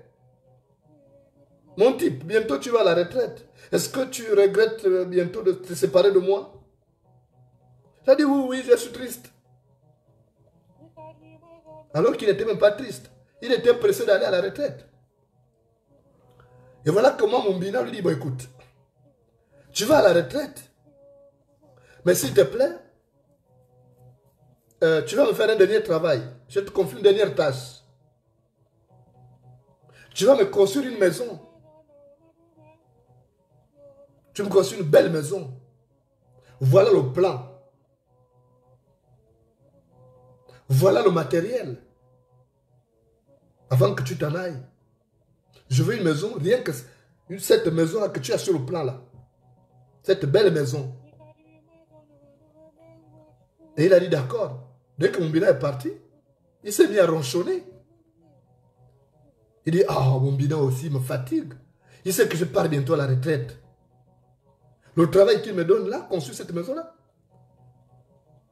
Speaker 3: mon type, bientôt tu vas à la retraite. Est-ce que tu regrettes bientôt de te séparer de moi? Il a dit, oui, oui, je suis triste. Alors qu'il n'était même pas triste. Il était pressé d'aller à la retraite. Et voilà comment Mumbina lui dit, bon écoute, tu vas à la retraite, mais s'il te plaît, tu vas me faire un dernier travail. Je te confie une dernière tâche. Tu vas me construire une maison. Tu me construis une belle maison. Voilà le plan. Voilà le matériel. Avant que tu t'en ailles. Je veux une maison, rien que cette maison-là que tu as sur le plan là. Cette belle maison. Et il a dit d'accord. Dès que Mumbina est parti, il s'est mis à ronchonner. Il dit, ah, Mumbina aussi me fatigue. Il sait que je pars bientôt à la retraite. Le travail qu'il me donne là, construire cette maison-là,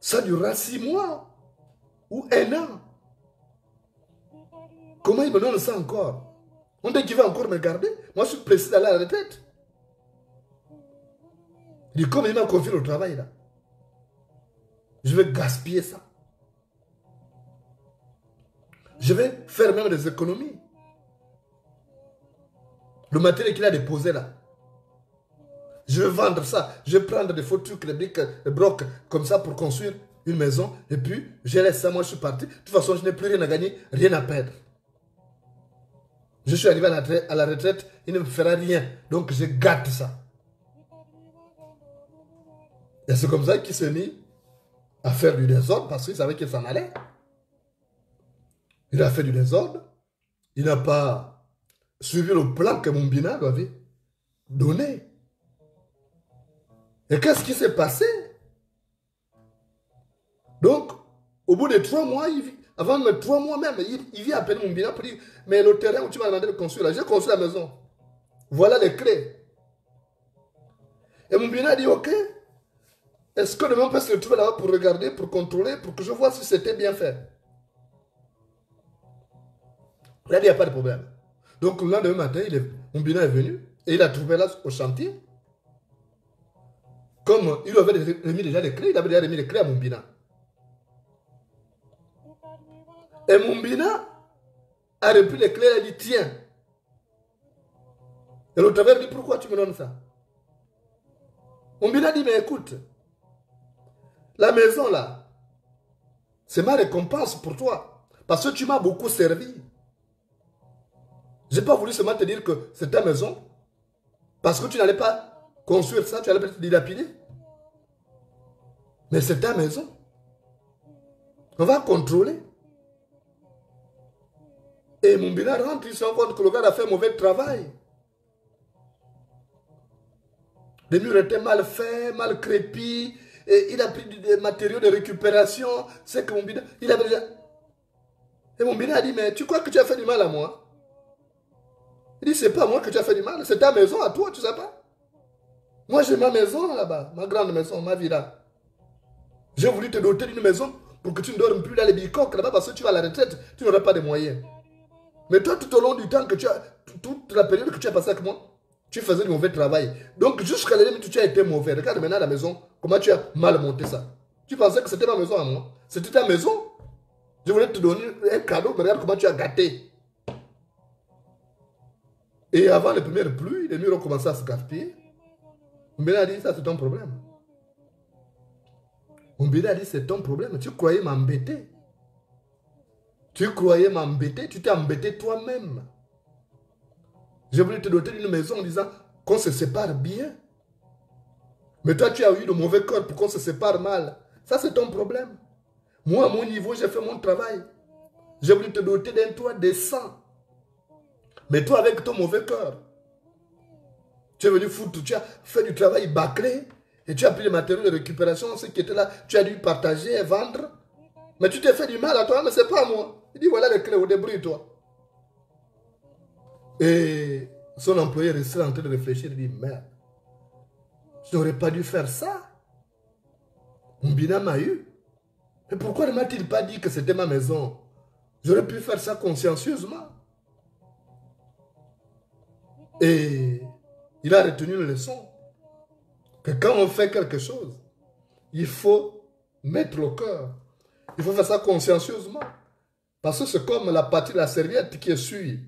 Speaker 3: ça durera 6 mois ou 1 an. Comment il me donne ça encore? On dit qu'il va encore me garder. Moi, je suis pressé d'aller à la retraite. Il dit, comme il m'a confié le travail là. Je vais gaspiller ça. Je vais faire même des économies. Le matériel qu'il a déposé là. Je vais vendre ça. Je vais prendre des faux trucs, des briques, des brocs comme ça pour construire une maison. Et puis, je laisse ça. Moi, je suis parti. De toute façon, je n'ai plus rien à gagner, rien à perdre. Je suis arrivé à la retraite, il ne me fera rien. Donc, je gâte ça. Et c'est comme ça qu'il s'est mis à faire du désordre parce qu'il savait qu'il s'en allait. Il a fait du désordre. Il n'a pas suivi le plan que Moumbina lui avait donné. Et qu'est-ce qui s'est passé? Donc, au bout de 3 mois, avant de 3 mois même, il vient appeler Moumbina pour dire, mais le terrain où tu m'as demandé de construire, là, j'ai construit la maison. Voilà les clés. Et Moumbina dit, ok, est-ce que demain on peut se retrouver là-bas pour regarder, pour contrôler, pour que je vois si c'était bien fait? Il a dit, il n'y a pas de problème. Donc, le lendemain matin, Moumbina est venu et il a trouvé là au chantier. Comme il avait remis déjà les clés, il avait déjà remis les clés à Moumbina. Et Moumbina a repris les clés et a dit, tiens. Et l'autre avait dit, pourquoi tu me donnes ça? Moumbina dit, mais écoute, la maison là, c'est ma récompense pour toi. Parce que tu m'as beaucoup servi. Je n'ai pas voulu seulement te dire que c'est ta maison. Parce que tu n'allais pas construire ça, tu allais peut-être dilapider. Mais c'est ta maison. On va contrôler. Et Moumbina rentre, il se rend compte que le gars a fait un mauvais travail. Les murs étaient mal faits, mal crépis. Et il a pris des matériaux de récupération. C'est que Moumbina, il avait déjà... Et Moumbina a dit, mais tu crois que tu as fait du mal à moi? Il dit, c'est pas moi que tu as fait du mal, c'est ta maison à toi, tu sais pas? Moi, j'ai ma maison là-bas, ma grande maison, ma villa. J'ai voulu te doter d'une maison pour que tu ne dormes plus dans les bicoques là-bas parce que tu vas à la retraite, tu n'auras pas de moyens. Mais toi, tout au long du temps que tu as, toute la période que tu as passée avec moi, tu faisais du mauvais travail. Donc, jusqu'à la limite, tu as été mauvais. Regarde maintenant la maison, comment tu as mal monté ça. Tu pensais que c'était ma maison à moi. C'était ta maison. Je voulais te donner un cadeau, mais regarde comment tu as gâté. Et avant les premières pluies, les murs ont commencé à se gaspiller. Moumbina a dit, ça c'est ton problème. Moumbina a dit, c'est ton problème. Tu croyais m'embêter. Tu croyais m'embêter. Tu t'es embêté toi-même. J'ai voulu te doter d'une maison en disant qu'on se sépare bien. Mais toi, tu as eu de mauvais cœur pour qu'on se sépare mal. Ça, c'est ton problème. Moi, à mon niveau, j'ai fait mon travail. J'ai voulu te doter d'un toit décent. Mais toi, avec ton mauvais cœur, tu es venu foutre, tu as fait du travail bâclé et tu as pris les matériaux de récupération, ceux qui étaient là, tu as dû partager et vendre. Mais tu t'es fait du mal à toi, mais ce n'est pas moi. Il dit, voilà les clés, débrouille-toi. Et son employé restait en train de réfléchir, il dit, merde, je n'aurais pas dû faire ça. Moumbina m'a eu. Mais pourquoi ne m'a-t-il pas dit que c'était ma maison? J'aurais pu faire ça consciencieusement. Et il a retenu une leçon. Que quand on fait quelque chose, il faut mettre le cœur. Il faut faire ça consciencieusement. Parce que c'est comme la partie de la serviette qui essuie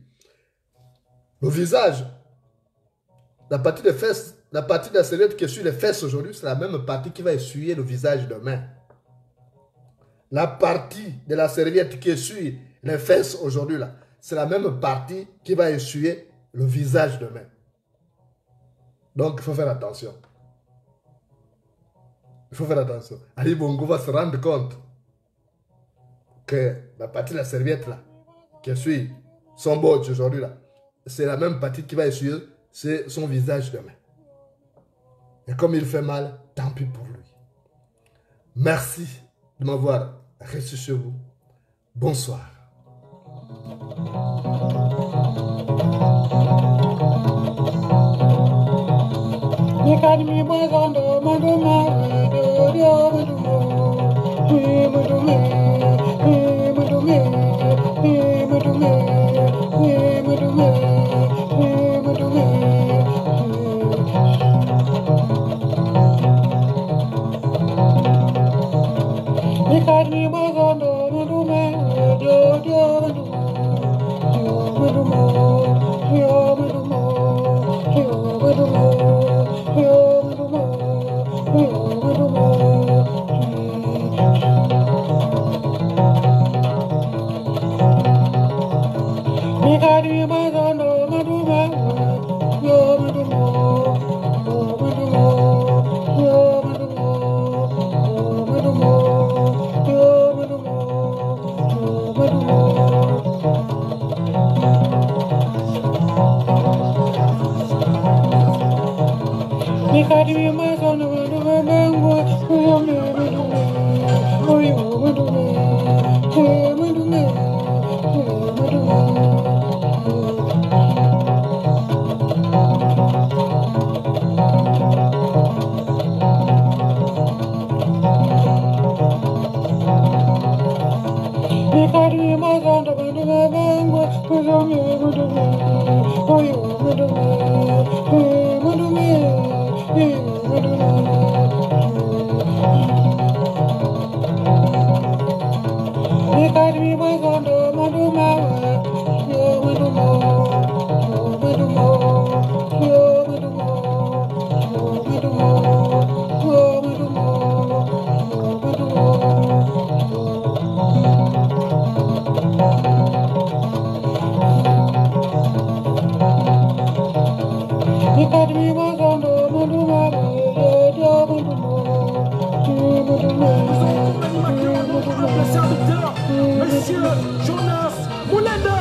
Speaker 3: le visage. La partie des fesses, la partie de la serviette qui essuie les fesses aujourd'hui, c'est la même partie qui va essuyer le visage demain. La partie de la serviette qui essuie les fesses aujourd'hui, là, c'est la même partie qui va essuyer le visage demain. Donc, il faut faire attention. Il faut faire attention. Ali Bongo va se rendre compte que la partie de la serviette, là, qui essuie son botch aujourd'hui, là, c'est la même partie qui va essuyer son visage demain. Et comme il fait mal, tant pis pour lui. Merci de m'avoir reçu chez vous. Bonsoir.
Speaker 1: Monsieur Jonas Moulenda.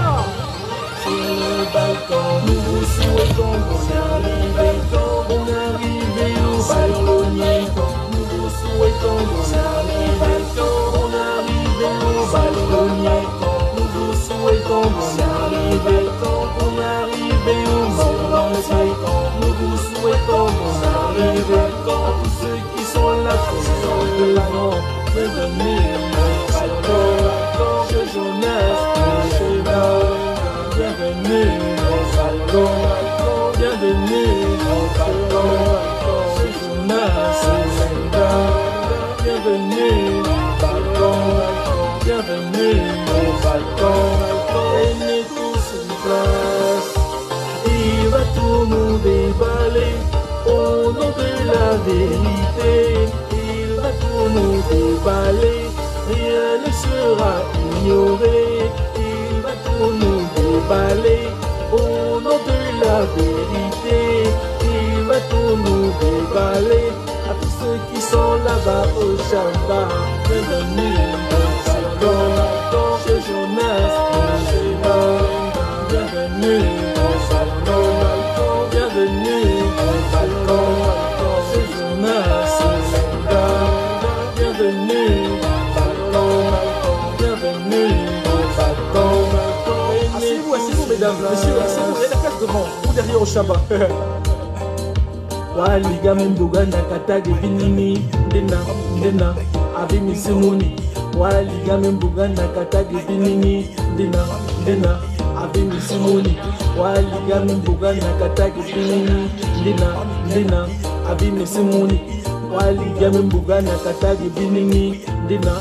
Speaker 1: Sur le balcon, nous vous souhaitons bon arrivée au ballonnier. Nous vous souhaitons bon arrivée au ballonnier. Nous vous souhaitons bon arrivée au ballonnier. Nous vous souhaitons bon arrivée à tous ceux qui sont là présents de l'avant. Bienvenue au ballon, chez Jonas Moulenda. Bienvenue au ballon, bienvenue au ballon, chez Jonas Moulenda. Bienvenue au ballon, bienvenue au ballon. Venez tous une place, il va tout nous déballer au nom de la vérité. Il va tout nous déballer, rien ne sera ignoré. Il va tout nous déballer au nom de la vérité. Il va tout nous déballer à tous ceux qui sont là-bas au Shabbat. Bienvenue au ballon, chez Jonas Moulenda. Bienvenue au ballon, bienvenue au ballon, chez Jonas Moulenda. Bienvenue au ballon, bienvenue au ballon. Asseyez-vous, mesdames, messieurs, asseyez-vous, et la place devant, ou derrière au Shabbat. Waliga membuga na katage binini ndena abimi simuni. Waliga membuga na katage binini ndena abimi simuni. Waliga membuga na katage binini ndena abimi simuni. Waliga membuga na katage binini ndena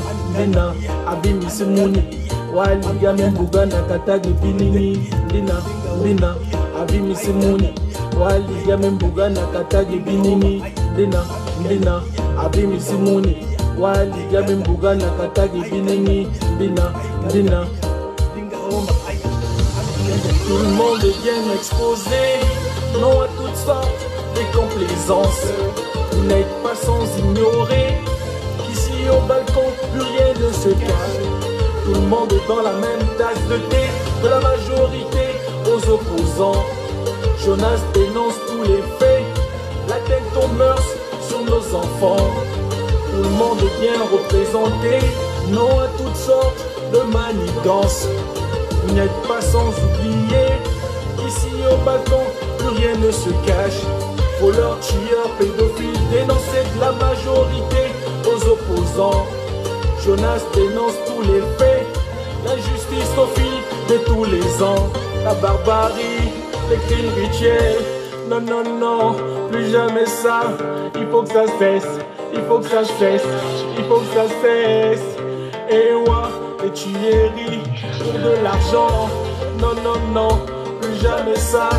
Speaker 1: abimi simuni. Waliga membuga na katage binini ndena abimi simuni. Waliga membuga na katage binini ndena abimi simuni. Waliga membuga na katage binini ndena. Tout le monde est bien exposé, non à toutes sortes de complaisances. Vous n'êtes pas sans ignorer qu'ici au balcon plus rien ne se cache. Tout le monde est dans la même tasse de thé, de la majorité aux opposants. Jonas dénonce tous les faits, la tête aux mœurs sur nos enfants. Tout le monde est bien représenté, non à toutes sortes de manigances. Vous n'êtes pas sans oublier qu'ici au balcon plus rien ne se cache. Voleurs, tueurs, pédophiles, dénoncés de la majorité aux opposants. Jonas dénonce tous les faits, l'injustice au fil de tous les ans. La barbarie, les crimes rituels, non, plus jamais ça. Il faut que ça cesse, il faut que ça cesse, il faut que ça cesse. Et ouais, les tueries pour de l'argent, non, non, non, plus jamais ça.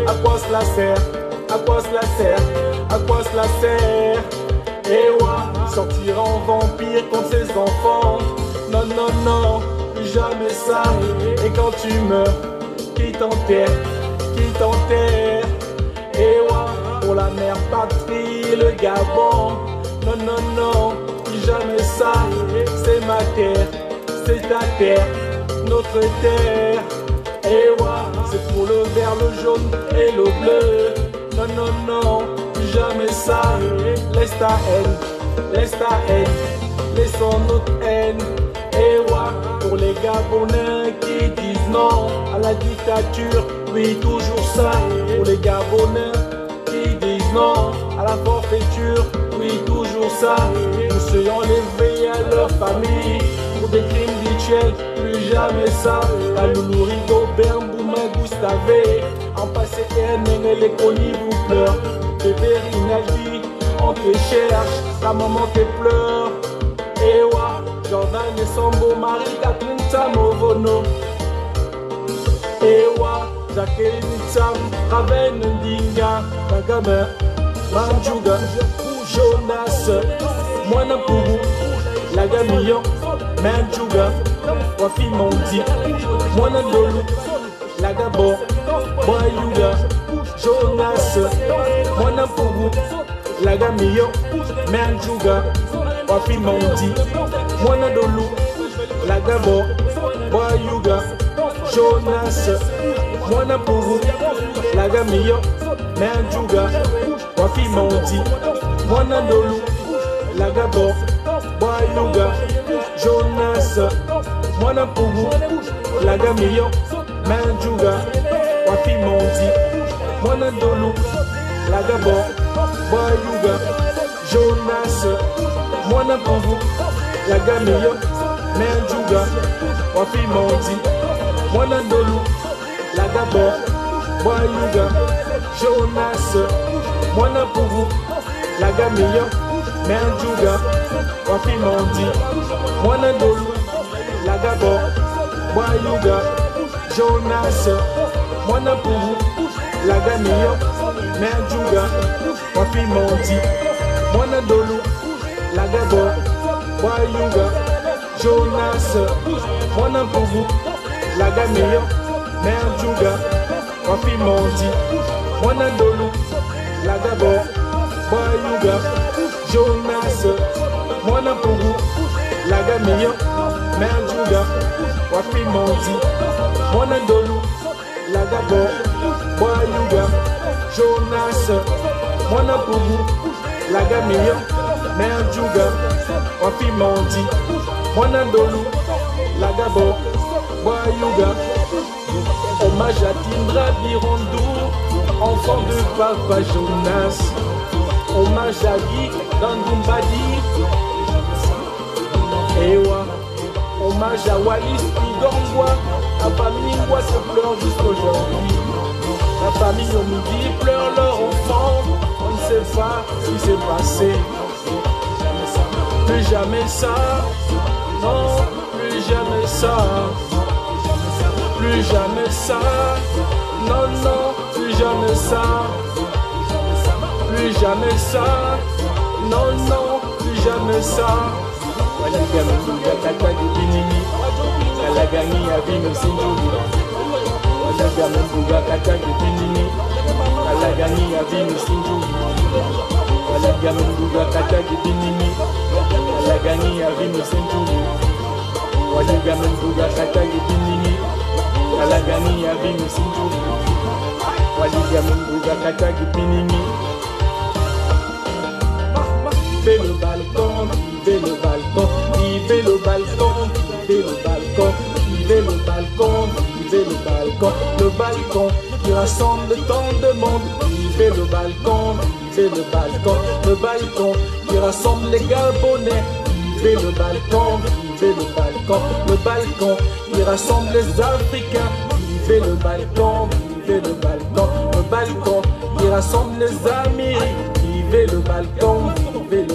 Speaker 1: À quoi cela sert? À quoi cela sert? À quoi cela sert? Et ouais, sortir en vampire contre ses enfants. Non, non, non, plus jamais ça. Et quand tu meurs, qui t'enterre? Qui t'enterre? Et ouais, pour la mère patrie, le Gabon. Non, non, non, plus jamais ça. C'est ma terre, c'est ta terre, notre terre. Et ouais, c'est pour le vert, le jaune et le bleu. Non, non, non, plus jamais ça. Laisse ta haine, laisse ta haine, laissons notre haine. Et ouais, pour les Gabonais qui disent non à la dictature, oui, toujours ça. Pour les Gabonais qui disent non à la forfaiture, oui, toujours ça. Nous serons enlevés à leur famille pour des crimes rituels, plus jamais ça. Kaloulou, Rigo, Bernbouma, Gustave, en passé et les colis vous pleurent. Bébé Rinaldi, on te cherche, ta maman te pleure. Et ouais, Jordan et Sambo, Marie-Catherine Samovono. Et ouais, Jacqueline Sam, Raven Ndinga, Kagame, Manjuga, Jonas, Mwana Pougou, Lagamillon, Manjuga, Wafi Mondi, Mwana Dolu, Lagabo, Boyuga, Jonas, Mwana Pougou, Lagamillon, Manjuga, Wafi Mondi, Mwana Dolu, Lagabo, Boyuga, Jonas, Mwana Pougou, Lagamillon, Manjuga, Wafi Mondi, Mwana Dolu, Lagabo, Boyuga, Jonas, Mwana Pougou, Lagamillon, Manjuga, Wafi Mondi, Mwana Dolu, Lagabo, Boyuga, Jonas, Mwana Pougou, Lagamillon, Manjuga, Wafi Mondi, Mwana Dolu, Lagabo, Boyuga, Jonas, Mwana Pougou, Lagamillon, Manjuga, Wafi Mondi, Mwana Dolu, Lagabo, Boyuga, Jonas, Mwana Pougou, Lagamillon, Manjuga, Wafi Mondi, Mwana Dolu, Lagabo, Boyuga, Jonas, Mwana Pougou, Lagamillon, Manjuga, Wafi Mondi, Mwana Dolu, Lagabo, Boyuga, Jonas, Mwana Pougou, Lagamillon, Manjuga, Wafi Mondi, Mwana Dolu, Lagabo, Boyuga, Jonas, Mwana Pougou, Lagamillon, Manjuga, Wafi Mondi, Mwana Dolu, Lagabo, Boyuga. Hommage à Timbra Birondou, enfant de Papa Jonas. Hommage à Guy Dandumbadi. Ewa. Hommage à Wallis Igongwa. La famille Ngwa se pleure jusqu'aujourd'hui. La famille au midi pleure leur enfant. On ne sait pas ce qui s'est passé. Plus jamais ça. Non, plus jamais ça. Plus jamais ça. Non, non, plus jamais ça. Plus jamais ça. Non, non, plus jamais ça. Waligamunga kata gibinini. Kalagani abino sinjuli. Waligamunga kata gibinini. Kalagani abino sinjuli. Waligamunga kata gibinini. Kalagani abino sinjuli. Waligamunga kata gibinini. Kalagani abino sinjuli. Waligamunga kata gibinini. Vivez le balcon, vivez le balcon, vivez le balcon, vivez le balcon, vivez le balcon, vivez le balcon, le balcon qui rassemble tant de monde. Vivez le balcon, vivez le balcon, le balcon qui rassemble les Gabonais. Vivez le balcon, vivez le balcon, le balcon qui rassemble les Africains. Vivez le balcon, vivez le balcon, le balcon qui rassemble les Amériques. Vivez le balcon, vivez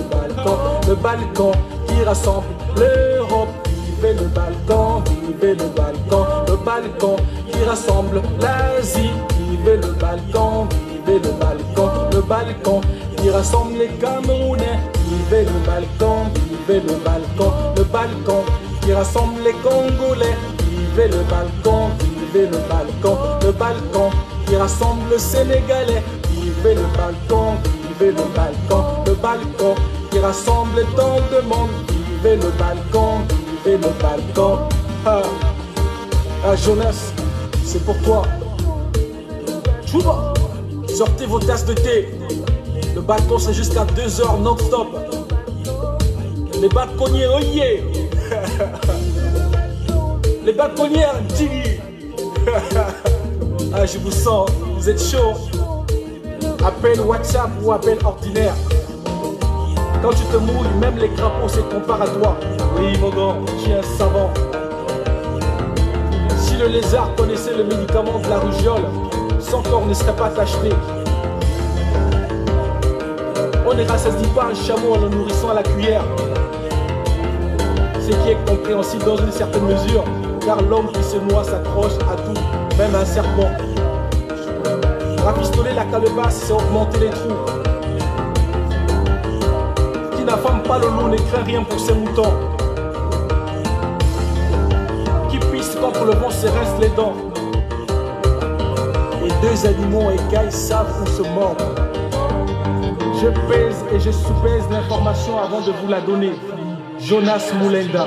Speaker 1: le balcon qui rassemble l'Europe. vivez le balcon qui rassemble l'Asie. Vivez le balcon qui rassemble les Camerounais. Vivez le balcon qui rassemble les Congolais. Vivez le balcon qui rassemble le Sénégalais. Vivez le balcon qui rassemble tant de monde. Vivez le balcon. Ah, Jonas, c'est pour toi. Chouba, sortez vos tasses de thé. Le balcon c'est jusqu'à 2h non-stop. Les balconniers, oh yeah. Les balconnières, Jiggy. Ah, je vous sens, vous êtes chaud. Appel WhatsApp ou appel ordinaire. Quand tu te mouilles, même les crapauds se comparent à toi. Oui, mon grand, tu es un savant. Si le lézard connaissait le médicament de la rougeole, son corps ne serait pas tacheté. On ne rassasie pas un chameau en le nourrissant à la cuillère. Ce qui est compréhensible dans une certaine mesure, car l'homme qui se noie s'accroche à tout, même à un serpent. Rafistoler la calebasse, c'est augmenter les trous. Qui n'affame pas le loup ne craint rien pour ses moutons. Qui pisse contre le vent se rince les dents. Et deux animaux écailles savent où se mordre. Je pèse et je sous-pèse l'information avant de vous la donner. Jonas Moulenda.